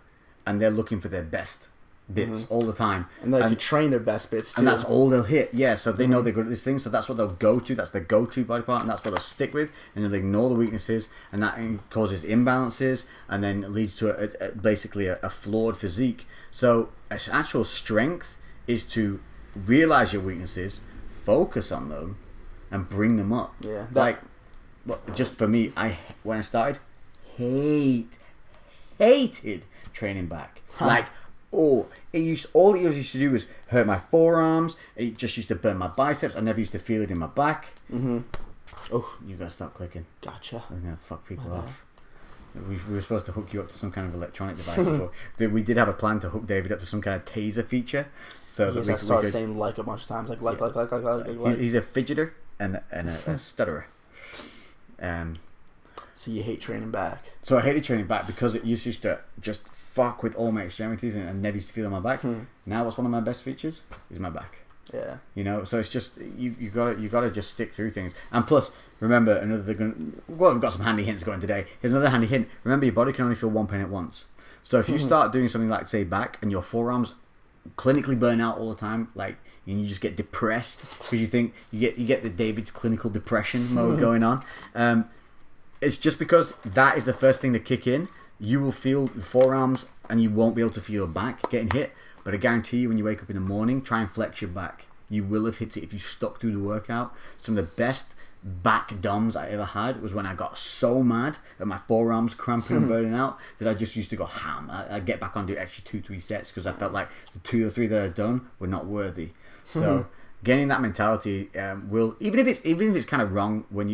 and they're looking for their best bits all the time. And they can train their best bits too. And that's all they'll hit. Yeah, so they know they're good at these things, so that's what they'll go to. That's their go-to body part, and that's what they'll stick with. And then they ignore the weaknesses, and that causes imbalances, and then it leads to basically a flawed physique. So actual strength is to realize your weaknesses, focus on them, and bring them up. Yeah. Well, just for me, when I started, hated training back. Like, all it used to do was hurt my forearms. It just used to burn my biceps. I never used to feel it in my back. Oh, you gotta stop clicking. Gotcha. I'm gonna fuck people off. We were supposed to hook you up to some kind of electronic device before. We did have a plan to hook David up to some kind of taser feature. So that we start could, saying like a bunch of times, like. He's a fidgeter and a stutterer. So you hate training back. So I hated training back because it used to just fuck with all my extremities and I never used to feel in my back. Now what's one of my best features is my back. Yeah. You know, so it's just you gotta just stick through things. And plus, remember another thing. Well, we've got some handy hints going today. Here's another handy hint. Remember, your body can only feel one pain at once. So if you start doing something like, say, back, and your forearms clinically burn out all the time, like, and you just get depressed because you think you get the David's clinical depression mode going on. It's just because that is the first thing to kick in. You will feel the forearms and you won't be able to feel your back getting hit. But I guarantee you, when you wake up in the morning, try and flex your back. You will have hit it if you stuck through the workout. Some of the best back DOMs I ever had was when I got so mad at my forearms cramping and burning out that I just used to go ham. I'd get back on, do extra 2-3 sets because I felt like the 2 or 3 that I'd done were not worthy. So getting that mentality will, even if it's kind of wrong when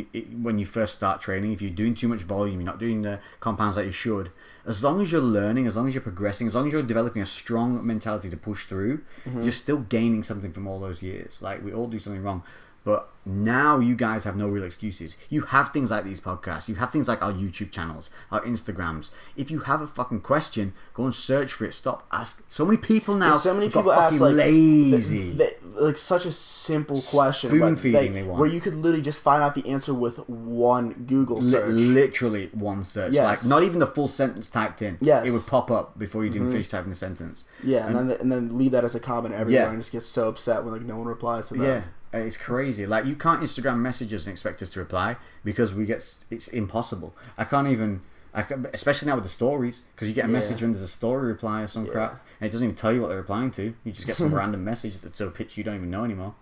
you first start training, if you're doing too much volume, you're not doing the compounds that you should, as long as you're learning, as long as you're progressing, as long as you're developing a strong mentality to push through, you're still gaining something from all those years. Like, we all do something wrong, but now you guys have no real excuses. You have things like these podcasts. You have things like our YouTube channels, our Instagrams. If you have a fucking question, go and search for it. Stop asking. So many people now. So many people ask like lazy. Like such a simple question, spoon feeding they want, where you could literally just find out the answer with one Google search. Literally one search. Yes. Like, not even the full sentence typed in. Yes. It would pop up before you even finish typing the sentence. Yeah, and then leave that as a comment everywhere and just get so upset when like no one replies to that. Yeah. It's crazy. Like, you can't Instagram messages and expect us to reply because it's impossible. I can't, especially now with the stories, because you get a message when there's a story reply or some crap, and it doesn't even tell you what they're replying to. You just get some random message that's a pitch you don't even know anymore.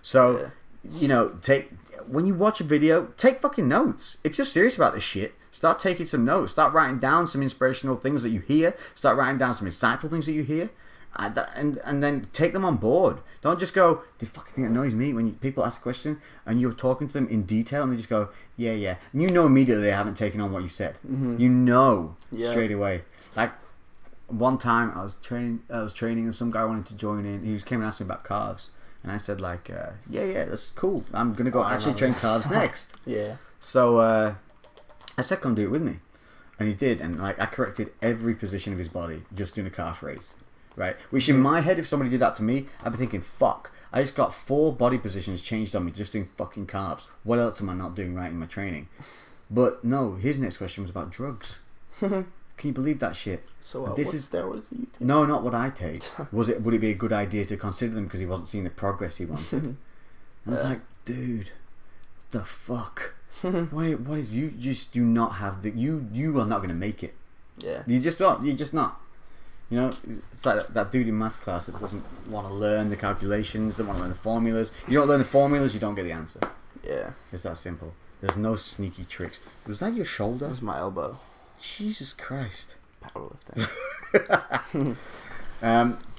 So, when you watch a video, take fucking notes. If you're serious about this shit, start taking some notes. Start writing down some inspirational things that you hear. Start writing down some insightful things that you hear. and then take them on board. Don't just go, the fucking thing annoys me when people ask a question and you're talking to them in detail and they just go, yeah. And you know immediately they haven't taken on what you said. Mm-hmm. You know straight away. Like, one time I was training and some guy wanted to join in. He came and asked me about calves. And I said, like, yeah, that's cool. I'm going to go train calves next. Yeah. So I said, come do it with me. And he did. And like, I corrected every position of his body just doing a calf raise. Right? Which in my head, if somebody did that to me, I'd be thinking, fuck, I just got 4 body positions changed on me just doing fucking calves. What else am I not doing right in my training? But no, his next question was about drugs. Can you believe that shit? So what steroids do you take? No, not what I take. Would it be a good idea to consider them because he wasn't seeing the progress he wanted? And I was like, dude, the fuck? What is you just do not have the you are not going to make it. Yeah. You're just not. You know, it's like that dude in maths class that doesn't want to learn the calculations, doesn't want to learn the formulas. You don't learn the formulas, you don't get the answer. Yeah. It's that simple. There's no sneaky tricks. Was that your shoulder? That was my elbow. Jesus Christ. Powerlifting.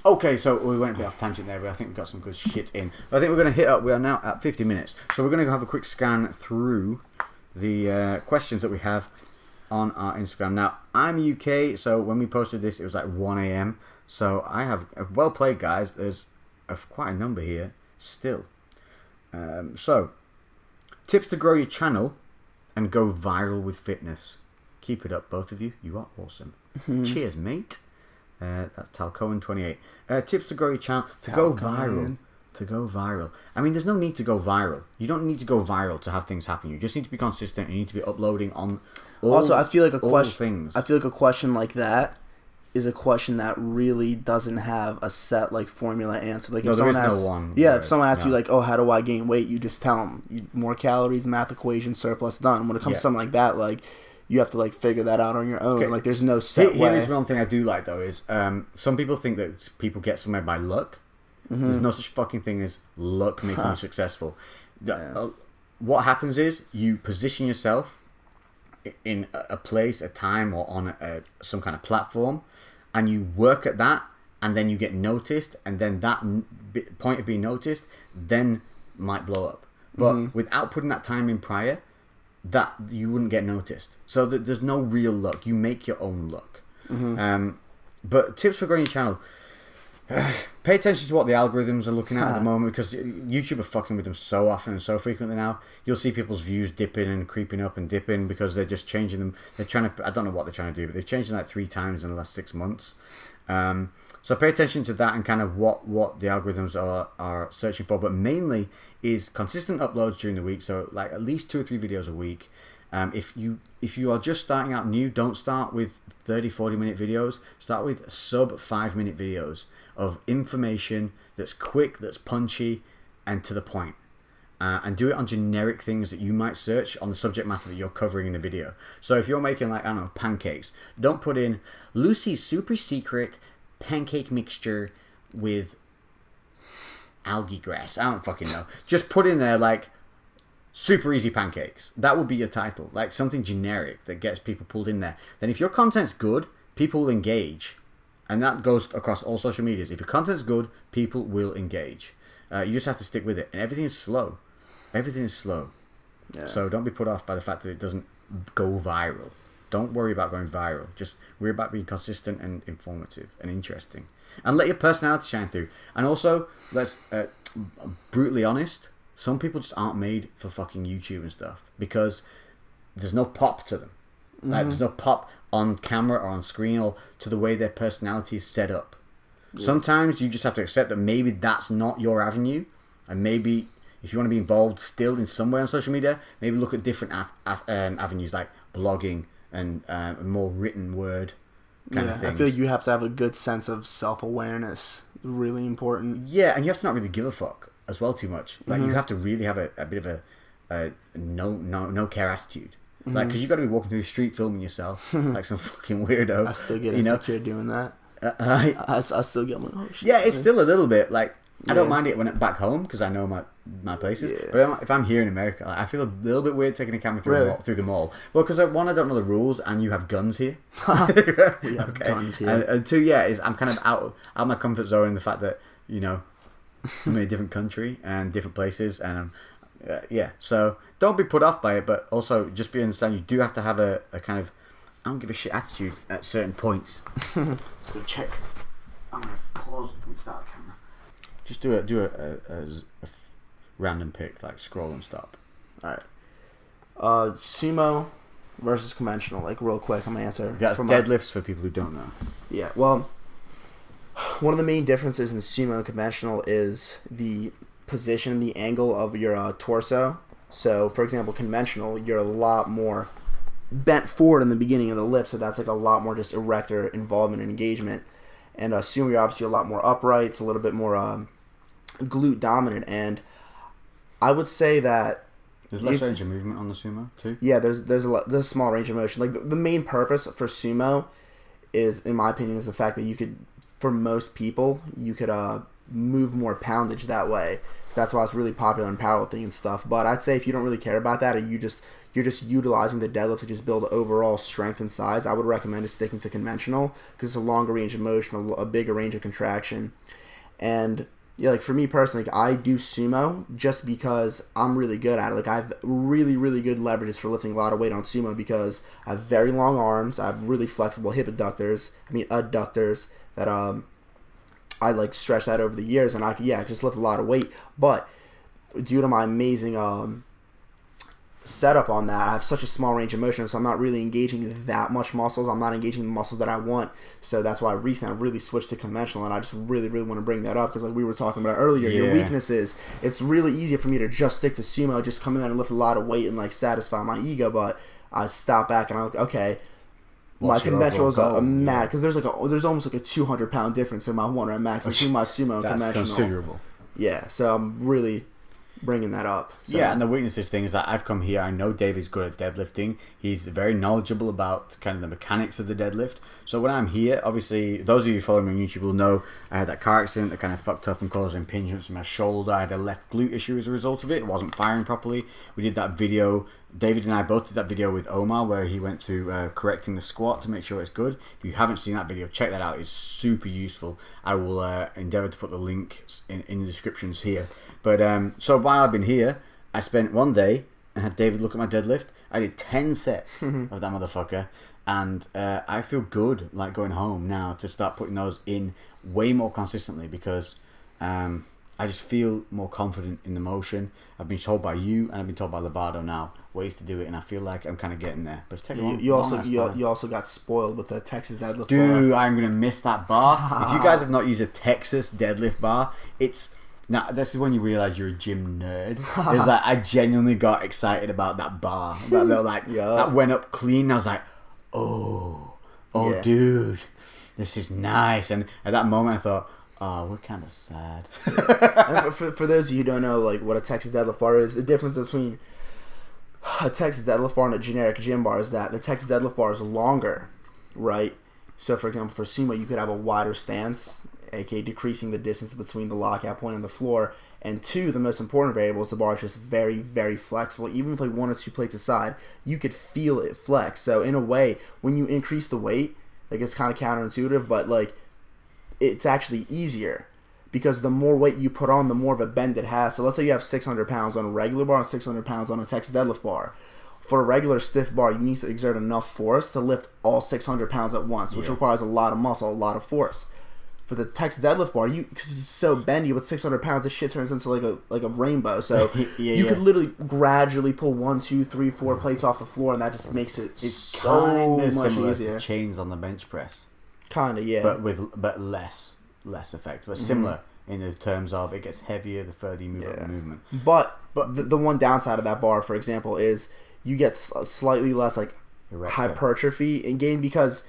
Okay, so we went a bit off tangent there, but I think we've got some good shit in. But I think we're going to hit up, we are now at 50 minutes. So we're going to go have a quick scan through the questions that we have on our Instagram. Now, I'm UK, so when we posted this, it was like 1 a.m. So I have, well played, guys. There's quite a number here still. So, tips to grow your channel and go viral with fitness. Keep it up, both of you. You are awesome. Cheers, mate. That's Talcohen28. Tips to grow your channel, to go viral. To go viral. I mean, there's no need to go viral. You don't need to go viral to have things happen. You just need to be consistent. You need to be uploading on also, I feel like a question. I feel like a question like that is a question that really doesn't have a set like formula answer. Like, if someone asks, no one. Yeah, if someone asks you like, "Oh, how do I gain weight?" You just tell them more calories, math equation, surplus, done. When it comes to something like that, like, you have to like figure that out on your own. Okay. Like, there's no set way. Here's one thing I do like though is some people think that people get somewhere by luck. There's no such fucking thing as luck making you successful. What happens is you position yourself in a place, a time, or on some kind of platform, and you work at that, and then you get noticed, and then that point of being noticed then might blow up. But without putting that time in prior, that you wouldn't get noticed. So there's no real luck. You make your own luck. But tips for growing your channel. Pay attention to what the algorithms are looking at the moment, because YouTube are fucking with them so often and so frequently now. You'll see people's views dipping and creeping up and dipping because they're just changing them. They're trying to, I don't know what they're trying to do, but they've changed them like 3 times in the last 6 months. So pay attention to that and kind of what the algorithms are searching for, but mainly is consistent uploads during the week. So like at least 2 or 3 videos a week. If you are just starting out new, don't start with 30-40 minute videos. Start with sub 5-minute videos of information that's quick, that's punchy, and to the point. And do it on generic things that you might search on the subject matter that you're covering in the video. So if you're making, like, I don't know, pancakes, don't put in Lucy's super secret pancake mixture with algae grass. I don't fucking know. Just put in there, like, super easy pancakes. That would be your title. Like, something generic that gets people pulled in there. Then if your content's good, people will engage. And that goes across all social medias. If your content's good, people will engage. You just have to stick with it. And everything is slow. Everything is slow. Yeah. So don't be put off by the fact that it doesn't go viral. Don't worry about going viral. Just worry about being consistent and informative and interesting. And let your personality shine through. And also, let's brutally honest, some people just aren't made for fucking YouTube and stuff. Because there's no pop to them. Like, there's no pop on camera or on screen or to the way their personality is set up. Yeah. Sometimes you just have to accept that maybe that's not your avenue, and maybe if you want to be involved still in some way on social media, maybe look at different avenues like blogging and more written word kind of things. I feel like you have to have a good sense of self-awareness. Really important. Yeah, and you have to not really give a fuck as well too much. Like, you have to really have a bit of a no care attitude. Like, because you got to be walking through the street filming yourself like some fucking weirdo. I still get insecure doing that. I still get like, oh shit. Yeah, it's still a little bit like, I don't mind it when I'm back home because I know my places. Yeah. But if I'm here in America, like, I feel a little bit weird taking a camera through the mall. Well, because one, I don't know the rules, and you have guns here. We have guns here. And two, I'm kind of out of my comfort zone in the fact that I'm in a different country and different places, and so don't be put off by it, but also just understand you do have to have a kind of I don't give a shit attitude at certain points. Let's go check. I'm gonna pause and start the camera. Just do a random pick, like scroll and stop. All right. Sumo versus conventional, like real quick. I'm gonna answer. That's deadlifts for people who don't know. Yeah. Well, one of the main differences in sumo and conventional is the position, the angle of your torso. So, for example, conventional, you're a lot more bent forward in the beginning of the lift, so that's like a lot more just erector involvement and engagement. And sumo, you're obviously a lot more upright. It's a little bit more glute dominant, and I would say that there's less range of movement on the sumo too. Yeah, there's a small range of motion. Like the main purpose for sumo is, in my opinion, is the fact that you could, for most people, you could move more poundage that way. So that's why it's really popular in powerlifting and stuff. But I'd say if you don't really care about that, or you're just utilizing the deadlift to just build overall strength and size, I would recommend just sticking to conventional because it's a longer range of motion, a bigger range of contraction. And yeah, like for me personally, like I do sumo just because I'm really good at it. Like I have really, really good leverages for lifting a lot of weight on sumo because I have very long arms. I have really flexible hip adductors that I like stretch that over the years, and I could just lift a lot of weight. But due to my amazing setup on that, I have such a small range of motion, so I'm not really engaging that much muscles. I'm not engaging the muscles that I want. So that's why recently I really switched to conventional, and I just really, really want to bring that up because like we were talking about earlier, your weakness is it's really easy for me to just stick to sumo, just come in there and lift a lot of weight and like satisfy my ego. But I stop back and I'm like, okay, my conventional is a mad because there's almost like a 200-pound difference in my 1 rep max between my sumo and conventional. That's considerable. Yeah, so I'm really bringing that up. So. Yeah, and the weaknesses thing is that I've come here. I know Dave is good at deadlifting. He's very knowledgeable about kind of the mechanics of the deadlift. So when I'm here, obviously, those of you following me on YouTube will know I had that car accident that kind of fucked up and caused impingements in my shoulder. I had a left glute issue as a result of it. It wasn't firing properly. We did that video. David and I both did that video with Omar where he went through correcting the squat to make sure it's good. If you haven't seen that video, check that out. It's super useful. I will endeavour to put the link in the descriptions here. But so while I've been here, I spent one day and had David look at my deadlift. I did 10 sets of that motherfucker, and I feel good like going home now to start putting those in way more consistently because I just feel more confident in the motion. I've been told by you and I've been told by Lovato now ways to do it, and I feel like I'm kind of getting there. But it's taking you also got spoiled with the Texas deadlift bar. I'm gonna miss that bar. If you guys have not used a Texas deadlift bar, it's now this is when you realize you're a gym nerd. It's like I genuinely got excited about that bar. That went up clean. I was like, dude, this is nice. And at that moment, I thought, oh, we're kind of sad. for those of you who don't know, like what a Texas deadlift bar is, the difference between a Texas deadlift bar and a generic gym bar is that the Texas deadlift bar is longer, right? So, for example, for sumo, you could have a wider stance, aka decreasing the distance between the lockout point and the floor. And two, the most important variable is the bar is just very, very flexible. Even with like 1 or 2 plates aside, you could feel it flex. So, in a way, when you increase the weight, like it's kind of counterintuitive, but like it's actually easier because the more weight you put on, the more of a bend it has. So let's say you have 600 pounds on a regular bar and 600 pounds on a Texas deadlift bar. For a regular stiff bar, you need to exert enough force to lift all 600 pounds at once, which requires a lot of muscle, a lot of force. For the Texas deadlift bar, because it's so bendy with 600 pounds, this shit turns into like a rainbow. So you could literally gradually pull 1, 2, 3, 4 plates off the floor, and that just makes it so much easier. To chains on the bench press. Kinda, yeah. But less effect. But similar in the terms of it gets heavier the further you move up the movement. But the one downside of that bar, for example, is you get slightly less like hypertrophy in game because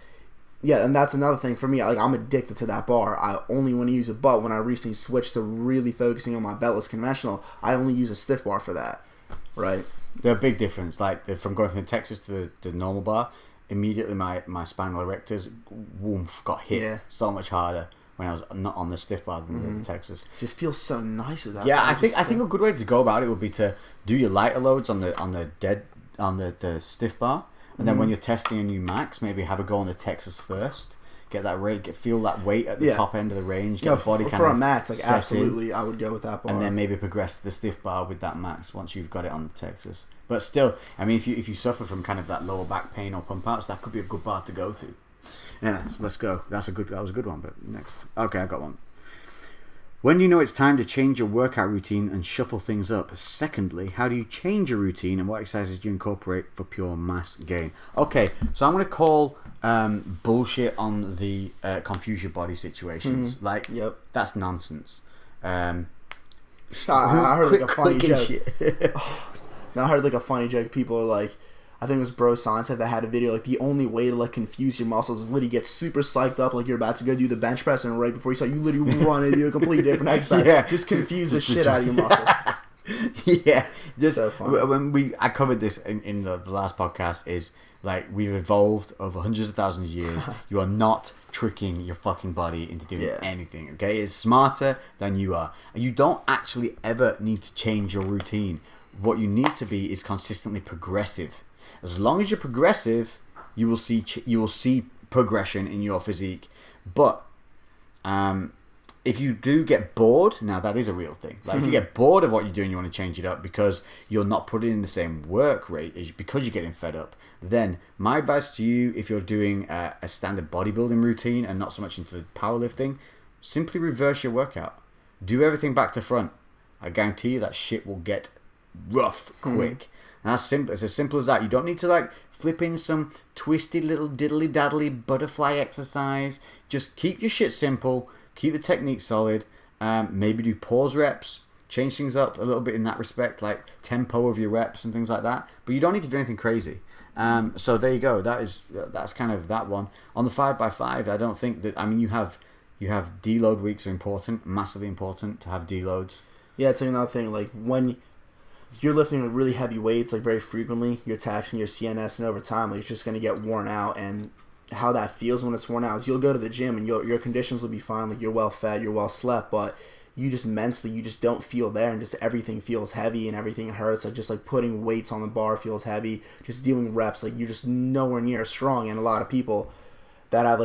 and that's another thing for me. Like I'm addicted to that bar. I only want to use it. But when I recently switched to really focusing on my beltless conventional, I only use a stiff bar for that. Right. There's a big difference. Like from going from the Texas to the normal bar, immediately my spinal erectors got hit so much harder. when I was not on the stiff bar than the Texas. Just feels so nice with that. Yeah, I think a good way to go about it would be to do your lighter loads on the stiff bar, and then when you're testing a new max, maybe have a go on the Texas first. Get that rate, feel that weight at the top end of the range. Get the body for a max, like absolutely, I would go with that bar. And then maybe progress to the stiff bar with that max once you've got it on the Texas. But still, I mean, if you suffer from kind of that lower back pain or pump outs, that could be a good bar to go to. Yeah, let's go. That was a good one. But next, okay, I got one. When do you know it's time to change your workout routine and shuffle things up? Secondly, how do you change your routine and what exercises do you incorporate for pure mass gain? Okay, so I'm going to call bullshit on the confuse your body situations. That's nonsense. I heard like a funny joke. I heard like a funny joke. People are like, I think it was Bro Science that had a video like the only way to like confuse your muscles is literally get super psyched up like you're about to go do the bench press, and right before you start you literally run and do a completely different exercise. Just confuse the shit out of your muscles. So fun. I covered this in the last podcast, is like we've evolved over hundreds of thousands of years. You are not tricking your fucking body into doing anything, okay? It's smarter than you are, and you don't actually ever need to change your routine. What you need to be is consistently progressive. As long as you're progressive, you will see progression in your physique. But if you do get bored, now that is a real thing. Like if you get bored of what you're doing, you want to change it up because you're not putting in the same work rate, because you're getting fed up. Then my advice to you, if you're doing a standard bodybuilding routine and not so much into powerlifting, simply reverse your workout. Do everything back to front. I guarantee you that shit will get rough quick. And that's simple. It's as simple as that. You don't need to like flip in some twisted little diddly daddly butterfly exercise. Just keep your shit simple. Keep the technique solid. Maybe do pause reps. Change things up a little bit in that respect, like tempo of your reps and things like that. But you don't need to do anything crazy. So there you go. That's kind of that one. On the 5x5, I don't think that. I mean, you have deload weeks are important, massively important to have deloads. Yeah, it's another thing. Like when you're lifting with really heavy weights, like very frequently, you're taxing your CNS, and over time, like, it's just going to get worn out. And how that feels when it's worn out is you'll go to the gym and your conditions will be fine, like you're well fed, you're well slept, but you just mentally, you just don't feel there, and just everything feels heavy and everything hurts. Like just like putting weights on the bar feels heavy, just doing reps, like you're just nowhere near strong. And a lot of people that have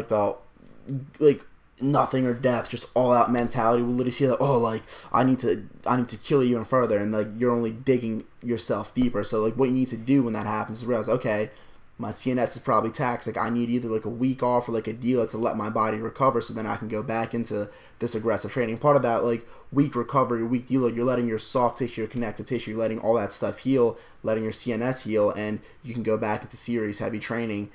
like nothing or death, just all out mentality will literally see that, oh, like I need to kill you even further, and like you're only digging yourself deeper. So like what you need to do when that happens is realize, okay, my CNS is probably taxed, like I need either like a week off or like a deload to let my body recover, so then I can go back into this aggressive training. Part of that like week recovery, week deload, you're letting your soft tissue, your connective tissue, you're letting all that stuff heal, letting your CNS heal, and you can go back into serious heavy training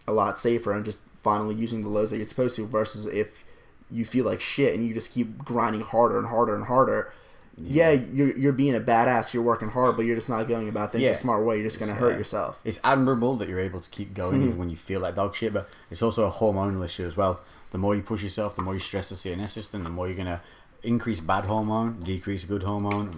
a lot safer and just finally using the loads that you're supposed to, versus if you feel like shit and you just keep grinding harder and harder and harder. Yeah, you're being a badass, you're working hard, but you're just not going about things a smart way. You're just going to hurt yourself. It's admirable that you're able to keep going even when you feel like dog shit, but it's also a hormonal issue as well. The more you push yourself, the more you stress the CNS system, the more you're going to increase bad hormone, decrease good hormone.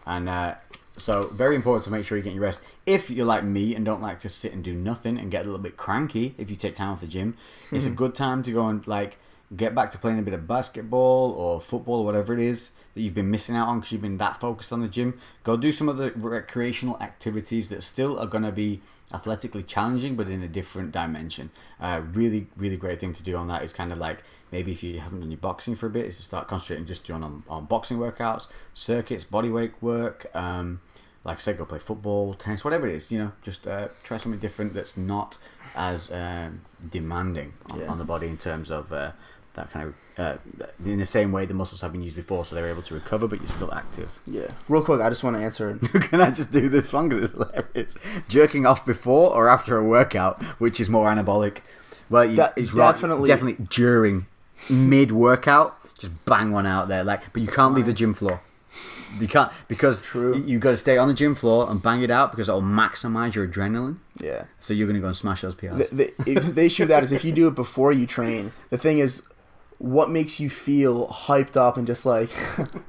And so very important to make sure you get your rest. If you're like me and don't like to sit and do nothing and get a little bit cranky if you take time off the gym, it's a good time to go and like get back to playing a bit of basketball or football or whatever it is that you've been missing out on because you've been that focused on the gym. Go do some of the recreational activities that still are going to be athletically challenging but in a different dimension. Really, really great thing to do on that is kind of like maybe if you haven't done your boxing for a bit, is to start concentrating just on boxing workouts, circuits, bodyweight work. Like I said, go play football, tennis, whatever it is, just try something different that's not as demanding on the body in terms of that kind of in the same way the muscles have been used before, so they're able to recover, but you're still active. Yeah. Real quick, I just want to answer. Can I just do this one because it's hilarious? Jerking off before or after a workout, which is more anabolic? Well, it's definitely during mid-workout. Just bang one out there, but you can't leave the gym floor. You can't, because you got to stay on the gym floor and bang it out because it'll maximize your adrenaline. Yeah. So you're going to go and smash those PRs. The issue with that is if you do it before you train, the thing is, what makes you feel hyped up and just like,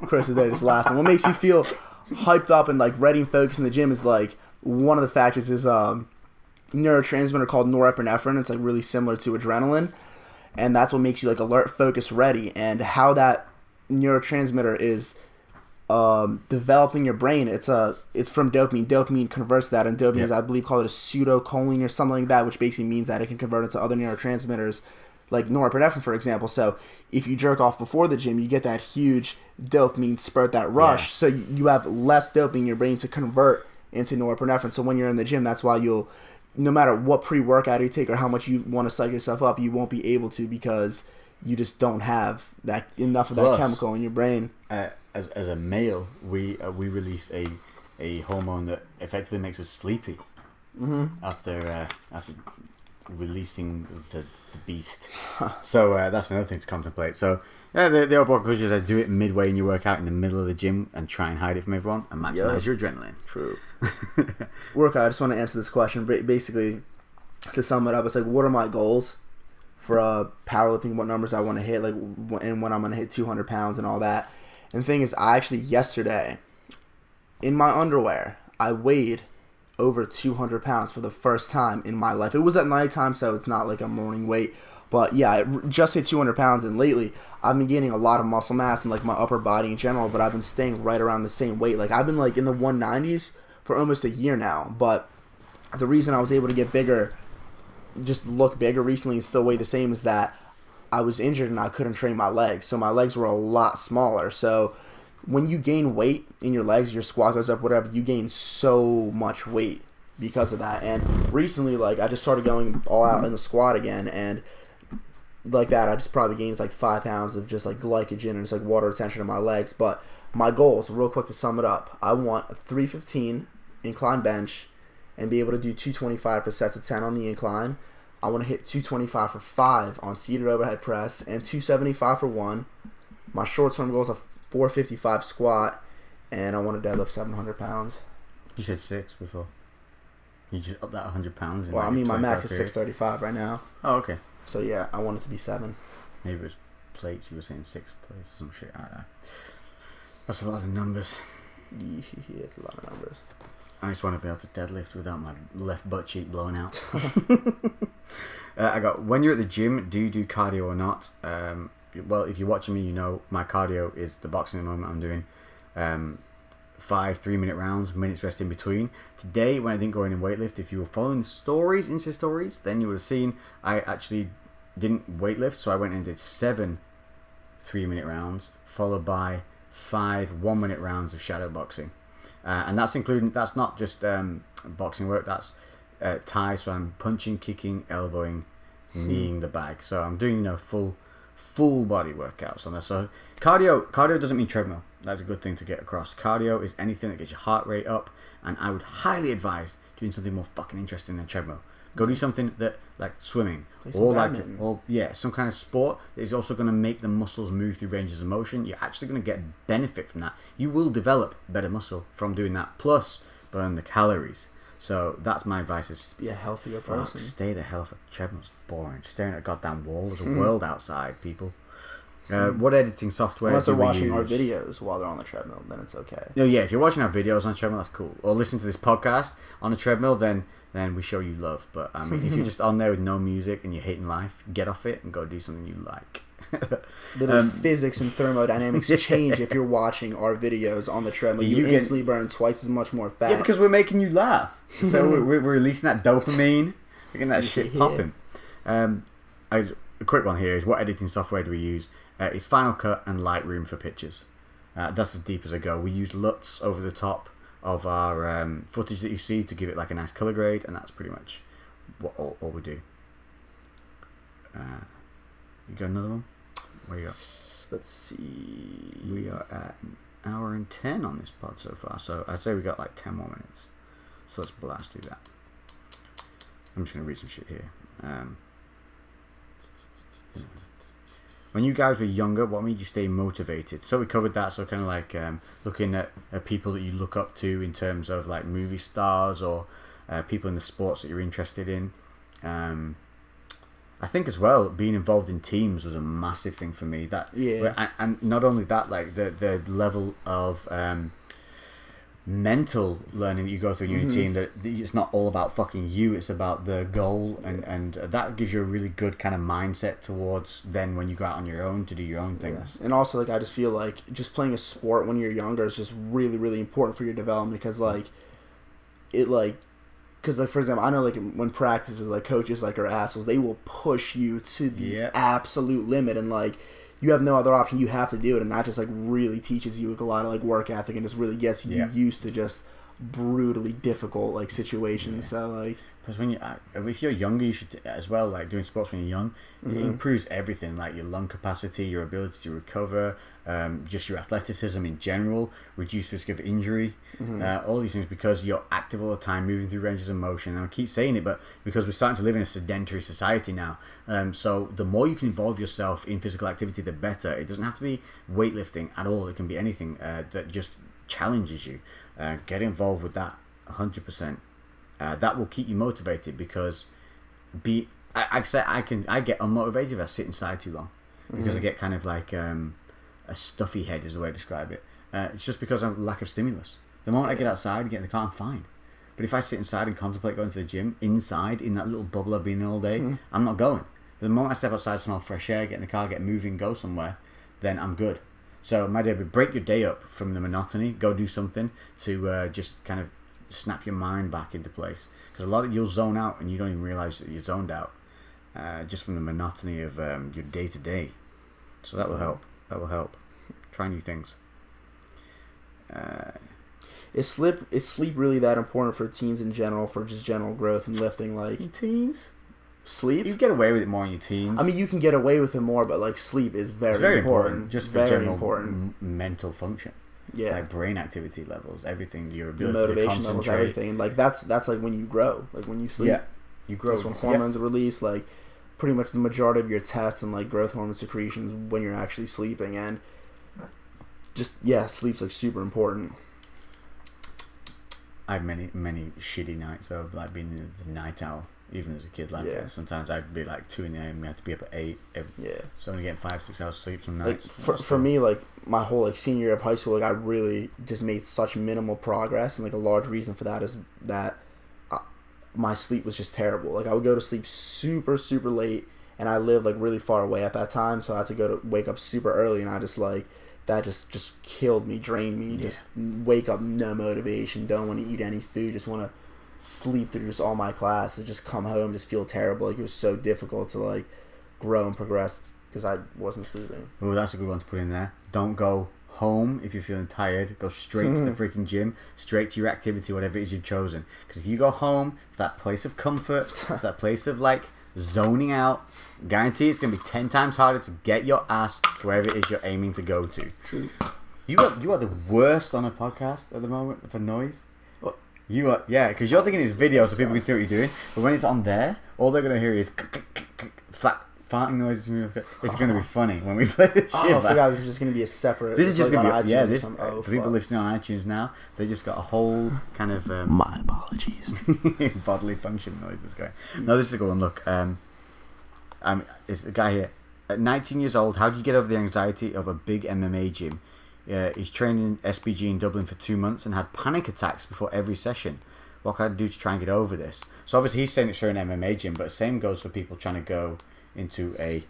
Chris is there just laughing. What makes you feel hyped up and like ready and focused in the gym is like, one of the factors is neurotransmitter called norepinephrine. It's like really similar to adrenaline. and that's what makes you like alert, focused, ready. And how that neurotransmitter is developed in your brain, it's from dopamine. Dopamine converts that, and dopamine is, I believe, called a pseudocholine or something like that, which basically means that it can convert into other neurotransmitters like norepinephrine, for example. So if you jerk off before the gym, you get that huge dopamine spurt, that rush. So you have less dopamine in your brain to convert into norepinephrine. So when you're in the gym, that's why you'll, no matter what pre-workout you take or how much you want to psych yourself up, you won't be able to, because you just don't have that enough of that chemical in your brain. As a male, we release a hormone that effectively makes us sleepy after releasing the beast. So that's another thing to contemplate. So the overall conclusion is I do it midway in your workout in the middle of the gym and try and hide it from everyone and maximize your adrenaline. True. Workout, I just want to answer this question. Basically, to sum it up, it's like, what are my goals for powerlifting? What numbers I want to hit, like, and when I'm going to hit 200 pounds and all that. And the thing is, I actually, yesterday, in my underwear, I weighed over 200 pounds for the first time in my life. It was at nighttime, so it's not like a morning weight. But yeah, I just hit 200 pounds, and lately, I've been gaining a lot of muscle mass in like my upper body in general, but I've been staying right around the same weight. Like, I've been like in the 190s for almost a year now. But the reason I was able to get bigger, just look bigger recently and still weigh the same, is that I was injured and I couldn't train my legs. So my legs were a lot smaller. So when you gain weight in your legs, your squat goes up, whatever, you gain so much weight because of that. And recently, like, I just started going all out in the squat again, and like that, I just probably gained like 5 pounds of just like glycogen and just like water retention in my legs. But my goals, real quick to sum it up, I want a 315 incline bench and be able to do 225 for sets of 10 on the incline. I want to hit 225 for 5 on seated overhead press and 275 for 1. My short-term goal is a 455 squat, and I want to deadlift 700 pounds. You said 6 before. You just upped that 100 pounds. Well, I mean, my max is 635 right now. Oh, okay. So yeah, I want it to be 7. Maybe it was plates. You were saying 6 plates or some shit. I don't know. That's a lot of numbers. Yeah, it's a lot of numbers. I just want to be able to deadlift without my left butt cheek blowing out. I got, when you're at the gym, do you do cardio or not? Well, if you're watching me, you know my cardio is the boxing at the moment. I'm doing 5 3-minute rounds, minutes rest in between. Today, when I didn't go in and weightlift, if you were following stories, Insta stories, then you would have seen I actually didn't weightlift, so I went and did 7 3-minute rounds, followed by 5 1-minute rounds of shadow boxing. And that's including, that's not just boxing work, that's Thai, so I'm punching, kicking, elbowing, kneeing the bag. So I'm doing, full body workouts on this. So cardio doesn't mean treadmill. That's a good thing to get across. Cardio is anything that gets your heart rate up, and I would highly advise doing something more fucking interesting than treadmill. Go do something that, like swimming, or some kind of sport that is also going to make the muscles move through ranges of motion. You're actually going to get benefit from that. You will develop better muscle from doing that, plus burn the calories. So that's my advice: is be a healthier person. Stay the hell off of treadmills. Boring. Staring at a goddamn wall. There's a world outside, people. What editing software? Unless they're watching our videos while they're on the treadmill, then it's okay. No, yeah. If you're watching our videos on a treadmill, that's cool. Or listening to this podcast on a treadmill, then we show you love. But if you're just on there with no music and you're hating life, get off it and go do something you like. Literally, physics and thermodynamics change if you're watching our videos on the treadmill. You instantly burn twice as much more fat. Yeah, because we're making you laugh. So we're releasing that dopamine. We're getting that shit popping. A quick one here is, what editing software do we use? It's Final Cut and Lightroom for pictures. That's as deep as I go. We use LUTs over the top of our footage that you see to give it like a nice color grade, and that's pretty much what all we do. You got another one? Where you got? Let's see. We are at an hour and 10 on this pod so far, so I'd say we got like 10 more minutes. So let's blast through that. I'm just gonna read some shit here. When you guys were younger, what made you stay motivated? So we covered that. So kind of like looking at people that you look up to in terms of like movie stars or people in the sports that you're interested in. I think as well, being involved in teams was a massive thing for me. And not only that, like the level of mental learning that you go through in your routine, that it's not all about fucking you, it's about the goal, and that gives you a really good kind of mindset towards then when you go out on your own to do your own things. And also, like, I just feel like just playing a sport when you're younger is just really, really important for your development, because like for example, I know like when practices, like coaches like are assholes, they will push you to the absolute limit, and like you have no other option. You have to do it, and that just like really teaches you like a lot of like work ethic, and just really gets you used to just brutally difficult like situations. So like, because when if you're younger, you should as well, like doing sports when you're young, it improves everything, like your lung capacity, your ability to recover, just your athleticism in general, reduce risk of injury, all these things, because you're active all the time, moving through ranges of motion. And I keep saying it, but because we're starting to live in a sedentary society now, so the more you can involve yourself in physical activity, the better. It doesn't have to be weightlifting at all. It can be anything that just challenges you. Get involved with that 100%. That will keep you motivated, because I get unmotivated if I sit inside too long, because I get kind of like a stuffy head is the way to describe it. It's just because of lack of stimulus. The moment I get outside, get in the car, I'm fine. But if I sit inside and contemplate going to the gym, inside in that little bubble I've been in all day, I'm not going. But the moment I step outside, smell fresh air, get in the car, get moving, go somewhere, then I'm good. So my day would break your day up from the monotony, go do something to just kind of snap your mind back into place, because a lot of you'll zone out and you don't even realize that you're zoned out, just from the monotony of your day to day. So that will help. Try new things. Is sleep really that important for teens in general, for just general growth and lifting? Like teens, sleep, you get away with it more in your teens. I mean, you can get away with it more, but like sleep is very important. Just for general mental function. Yeah, like brain activity levels, everything, your ability motivation to concentrate, levels, everything. Like that's like when you grow, like when you sleep. Yeah, you grow. That's when hormones are released. Like pretty much the majority of your tests and like growth hormone secretions when you're actually sleeping, and just sleep's like super important. I had many shitty nights of like being the night owl. Even as a kid, like sometimes I'd be like 2 a.m. We had to be up at 8. So only getting 5-6 hours sleep some nights. Like for me, like my whole like senior year of high school, like I really just made such minimal progress, and like a large reason for that is that my sleep was just terrible. Like I would go to sleep super late, and I lived like really far away at that time, so I had to wake up super early, and I just like that just killed me, drained me. Just wake up, no motivation, don't want to eat any food, just want to sleep through just all my classes, just come home, just feel terrible. Like it was so difficult to like grow and progress because I wasn't sleeping. Oh, that's a good one to put in there. Don't go home if you're feeling tired. Go straight to the freaking gym, straight to your activity, whatever it is you've chosen. Because if you go home to that place of comfort, that place of like zoning out, guarantee it's going to be 10 times harder to get your ass wherever it is you're aiming to go to. True. You are the worst on a podcast at the moment for noise. You are, because you're thinking it's video so people can see what you're doing, but when it's on there, all they're going to hear is flat farting noises. It's going to be funny when we play this shit. I forgot this is just going to be a separate. This is just going to be for people listening on iTunes now. They just got a whole kind of my apologies bodily function noises going. No, this is a good one. Look, it's a guy here at 19 years old. How do you get over the anxiety of a big MMA gym? He's trained in SBG in Dublin for 2 months and had panic attacks before every session. What can I do to try and get over this? So obviously he's saying it's for an MMA gym, but same goes for people trying to go into a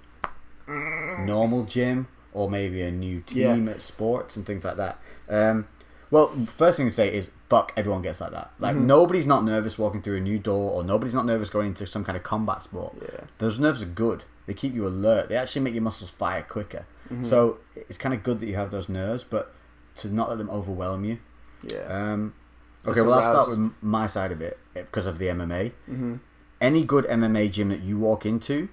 normal gym or maybe a new team at sports and things like that. Well, first thing to say is fuck, everyone gets like that. Like nobody's not nervous walking through a new door, or nobody's not nervous going into some kind of combat sport. Those nerves are good. They keep you alert. They actually make your muscles fire quicker. So it's kind of good that you have those nerves, but to not let them overwhelm you. Okay, well, I'll start with my side of it because of the MMA. Any good MMA gym that you walk into,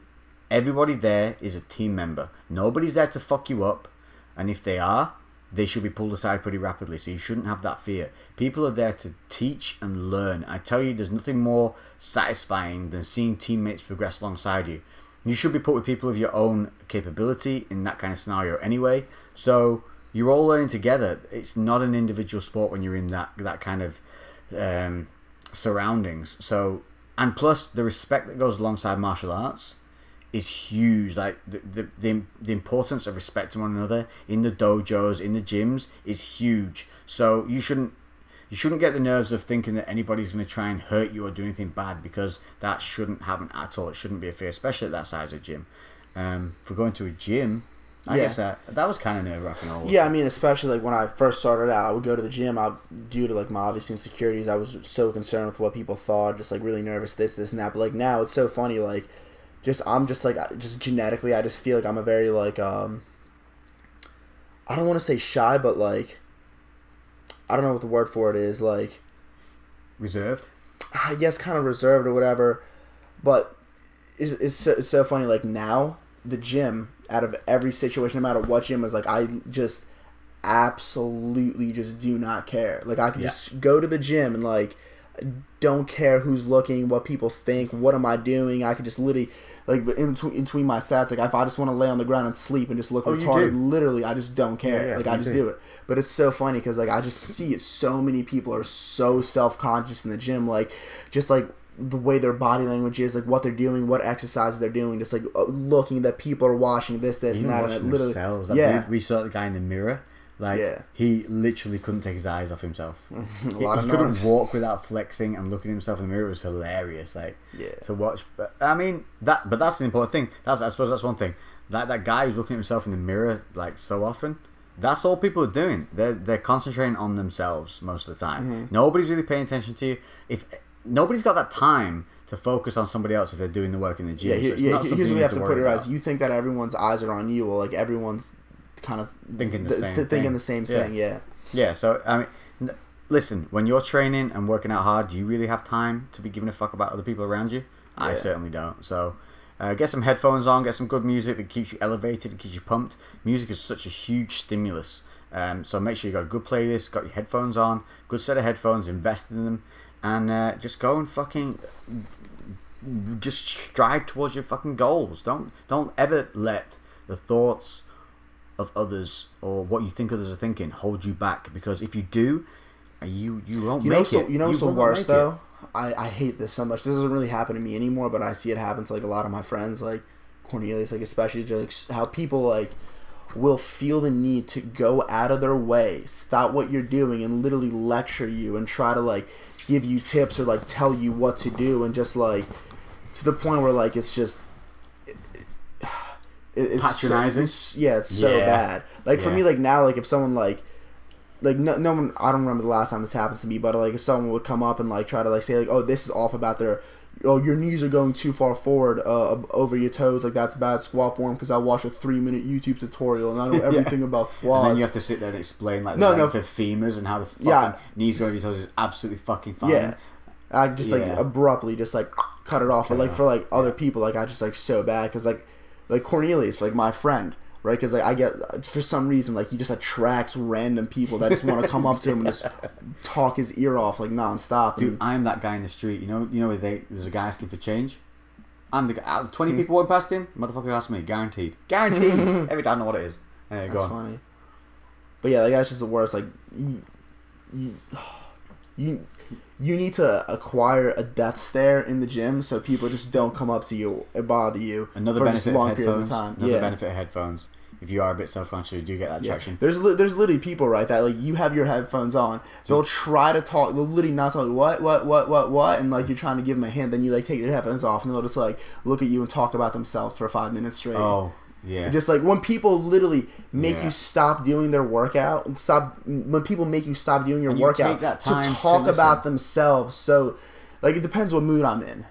everybody there is a team member. Nobody's there to fuck you up, and if they are, they should be pulled aside pretty rapidly, so you shouldn't have that fear. People are there to teach and learn. I tell you, there's nothing more satisfying than seeing teammates progress alongside you. You should be put with people of your own capability in that kind of scenario anyway. So you're all learning together. It's not an individual sport when you're in that kind of surroundings. So, and plus the respect that goes alongside martial arts is huge. Like the importance of respecting one another in the dojos, in the gyms is huge. So you shouldn't you shouldn't get the nerves of thinking that anybody's going to try and hurt you or do anything bad, because that shouldn't happen at all. It shouldn't be a fear, especially at that size of gym. For going to a gym, I guess that was kind of nerve-wracking. Yeah, I mean, especially like when I first started out, I would go to the gym. Due to like my obvious insecurities, I was so concerned with what people thought, just like really nervous, this and that. But like now, it's so funny. Like, I'm just genetically, I just feel like I'm a very like I don't want to say shy, but like I don't know what the word for it is. Like reserved. I guess kind of reserved or whatever. But it's so funny. Like now, the gym, out of every situation, no matter what gym is, like I just absolutely just do not care. Like I can just go to the gym and like don't care who's looking, what people think, what am I doing. I could just literally like in between my sets, like if I just want to lay on the ground and sleep and just look retarded, literally I just don't care. Like I just do it. But it's so funny because like I just see it. So many people are so self-conscious in the gym, like just like the way their body language is, like what they're doing, what exercises they're doing, just like looking that people are watching this even and that. Watching and literally, themselves. Like we saw the guy in the mirror. Like he literally couldn't take his eyes off himself. He couldn't walk without flexing and looking at himself in the mirror. It was hilarious, like to watch. But I mean but that's an important thing. I suppose that's one thing. That guy who's looking at himself in the mirror like so often. That's all people are doing. They're concentrating on themselves most of the time. Mm-hmm. Nobody's really paying attention to you. If nobody's got that time to focus on somebody else if they're doing the work in the gym. Here's what we have to put it as. You think that everyone's eyes are on you, or like everyone's kind of thinking the same thing. Yeah. So I mean, listen, when you're training and working out hard, do you really have time to be giving a fuck about other people around you? I certainly don't. So get some headphones on, get some good music that keeps you elevated, and keeps you pumped. Music is such a huge stimulus. So make sure you got a good playlist, got your headphones on, good set of headphones, invest in them, and just go and fucking just strive towards your fucking goals. Don't ever let the thoughts of others or what you think others are thinking hold you back, because if you do, you won't make it. You know what's the worst though? I hate this so much. This doesn't really happen to me anymore, but I see it happen to like a lot of my friends, like Cornelius, like especially just like how people like will feel the need to go out of their way, stop what you're doing, and literally lecture you and try to like give you tips or like tell you what to do, and just like to the point where like it's just it's patronizing. It's so bad. Like for me, like now, like if someone like no one, I don't remember the last time this happened to me, but like if someone would come up and like try to like say like, oh, this is off about your knees are going too far forward over your toes, like that's bad squat form because I watched a 3-minute YouTube tutorial and I know everything about squats. And then you have to sit there and explain like the length of femurs and how the fucking knees going over your toes is absolutely fucking fine. Yeah, I just like abruptly just like cut it off. But like for like other people, like I just like so bad because like Cornelius, like my friend. Right, because like I get for some reason like he just attracts random people that just want to come up to him and just talk his ear off like nonstop. Dude, I'm that guy in the street. You know, there's a guy asking for change. I'm the guy. Out of 20 people walking past him, motherfucker asked me, guaranteed. Every time I know what it is. That's funny. But yeah, like that's just the worst. Like you need to acquire a death stare in the gym so people just don't come up to you and bother you for just long periods of time. Another benefit of headphones. If you are a bit self-conscious, you do get that traction. There's literally people, right, that like you have your headphones on, they'll try to talk, they'll literally not talk, what, and like you're trying to give them a hint, then you like take your headphones off and they'll just like look at you and talk about themselves for 5 minutes straight. Oh. Yeah. Just like when people literally make you stop doing their workout, when people make you stop doing your workout to talk about themselves. So, like, it depends what mood I'm in.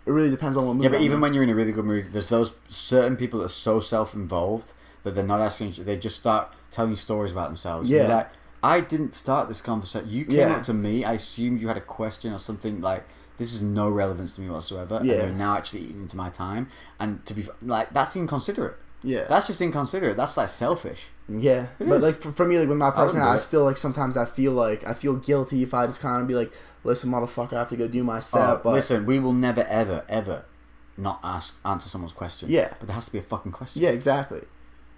It really depends on what mood I'm in. Yeah, but even when you're in a really good mood, there's those certain people that are so self-involved that they're not asking you, they just start telling you stories about themselves. Yeah. Like, I didn't start this conversation. You came up to me, I assumed you had a question or something like, this is no relevance to me whatsoever. And you're now actually eating into my time. And to be, like, that's inconsiderate. Yeah, that's just inconsiderate. That's like selfish. Yeah, but like for me, like with my personality, I still like sometimes I feel guilty if I just kind of be like, listen, motherfucker, I have to go do my set. But listen, we will never ever not answer someone's question. Yeah, but there has to be a fucking question. Yeah, exactly.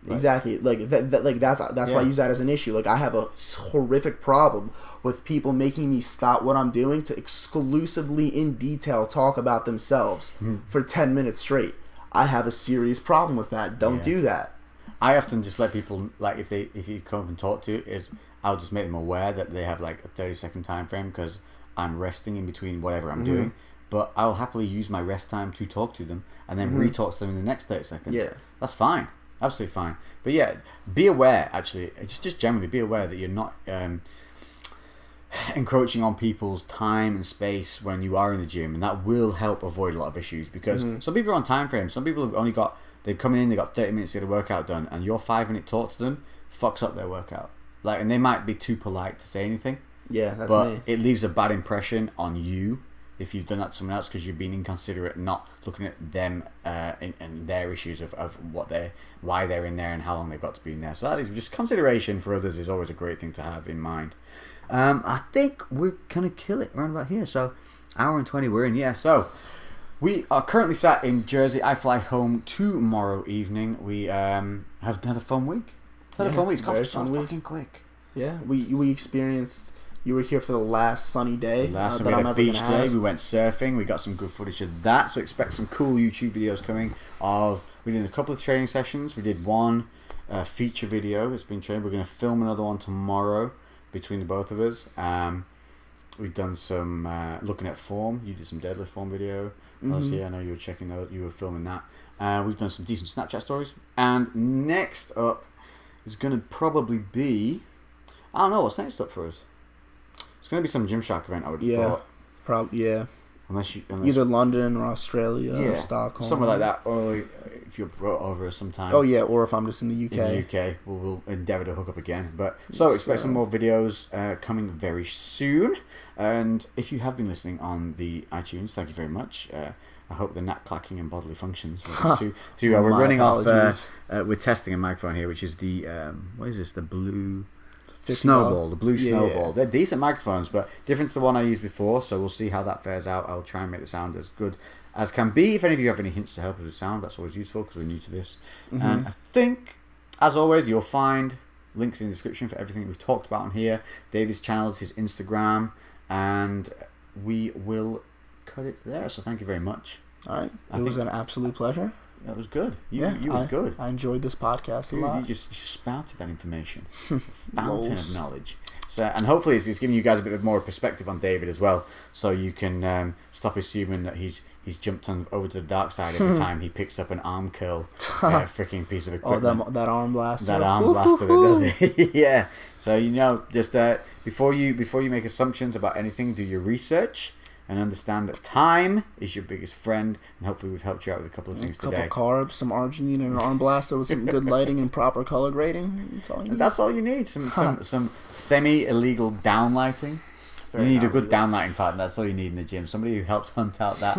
Right. Exactly. Like that's why I use that as an issue. Like I have a horrific problem with people making me stop what I'm doing to exclusively in detail talk about themselves for 10 minutes straight. I have a serious problem with that. Don't do that. I often just let people, like, if you come up and talk to, is I'll just make them aware that they have like a 30-second time frame because I'm resting in between whatever I'm doing. But I'll happily use my rest time to talk to them and then re-talk to them in the next 30 seconds. Yeah. That's fine. Absolutely fine. But yeah, be aware, actually, just generally be aware that you're not encroaching on people's time and space when you are in the gym, and that will help avoid a lot of issues because some people are on time frames. Some people have only got, they've come in, they've got 30 minutes to get a workout done, and your 5-minute talk to them fucks up their workout. Like, and they might be too polite to say anything. Yeah, that's but me. It leaves a bad impression on you if you've done that to someone else because you've been inconsiderate, not looking at them and their issues of why they're in there and how long they've got to be in there. So that is just consideration for others is always a great thing to have in mind. I think we're gonna kill it around about here. So, hour and 20 we're in. Yeah. So we are currently sat in Jersey. I fly home tomorrow evening. We have had a fun week. It's gone so fucking quick. Yeah, we experienced. You were here for the last sunny day. We had a beach day. We went surfing. We got some good footage of that. So expect some cool YouTube videos coming. We did a couple of training sessions. We did one feature video. It's been trained. We're going to film another one tomorrow between the both of us. We've done some looking at form. You did some deadlift form video. I know you were checking those. You were filming that. We've done some decent Snapchat stories. And next up is going to probably be, I don't know what's next up for us. It's going to be some Gymshark event, I would have thought. Probably. Unless either London or Australia or Stockholm. Something like that. Or if you're brought over sometime. Oh, yeah. Or if I'm just in the UK. In the UK. We'll endeavour to hook up again. But so expect some more videos coming very soon. And if you have been listening on the iTunes, thank you very much. I hope the nat clacking and bodily functions were too. We're running off. We're testing a microphone here, which is the what is this? The blue Snowball. The blue Snowball. Yeah. They're decent microphones, but different to the one I used before. So we'll see how that fares out. I'll try and make the sound as good as can be. If any of you have any hints to help us with sound, that's always useful because we're new to this. And I think, as always, you'll find links in the description for everything we've talked about on here. David's channels, his Instagram, and we will cut it there. So thank you very much. All right. It was an absolute pleasure. That was good. You were good. I enjoyed this podcast a lot. You just spouted that information. Fountain of knowledge. So, and hopefully it's giving you guys a bit of more perspective on David as well, so you can stop assuming that he's jumped over to the dark side every time he picks up an arm curl freaking piece of equipment. Oh, that arm blaster. That arm blaster that does it. Yeah. So just before you make assumptions about anything, do your research. And understand that time is your biggest friend, and hopefully we've helped you out with a couple of things today. A couple carbs, some arginine, and an arm blaster with some good lighting and proper color grading. That's all you need. Some semi-illegal downlighting. You need a good downlighting partner. That's all you need in the gym. Somebody who helps hunt out that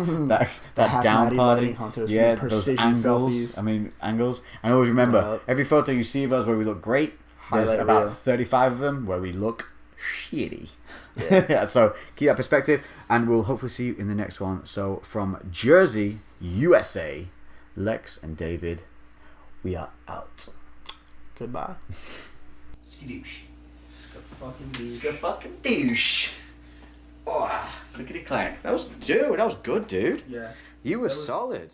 down party. Yeah, those angles. Selfies. Angles. And always remember, every photo you see of us where we look great, there's about 35 of them where we look shitty. Yeah. So keep that perspective, and we'll hopefully see you in the next one. So from Jersey, USA, Lex and David, we are out. Goodbye. Skadoosh. Fucking douche. Oh, clickety clank. That was good, dude. Yeah. You were solid.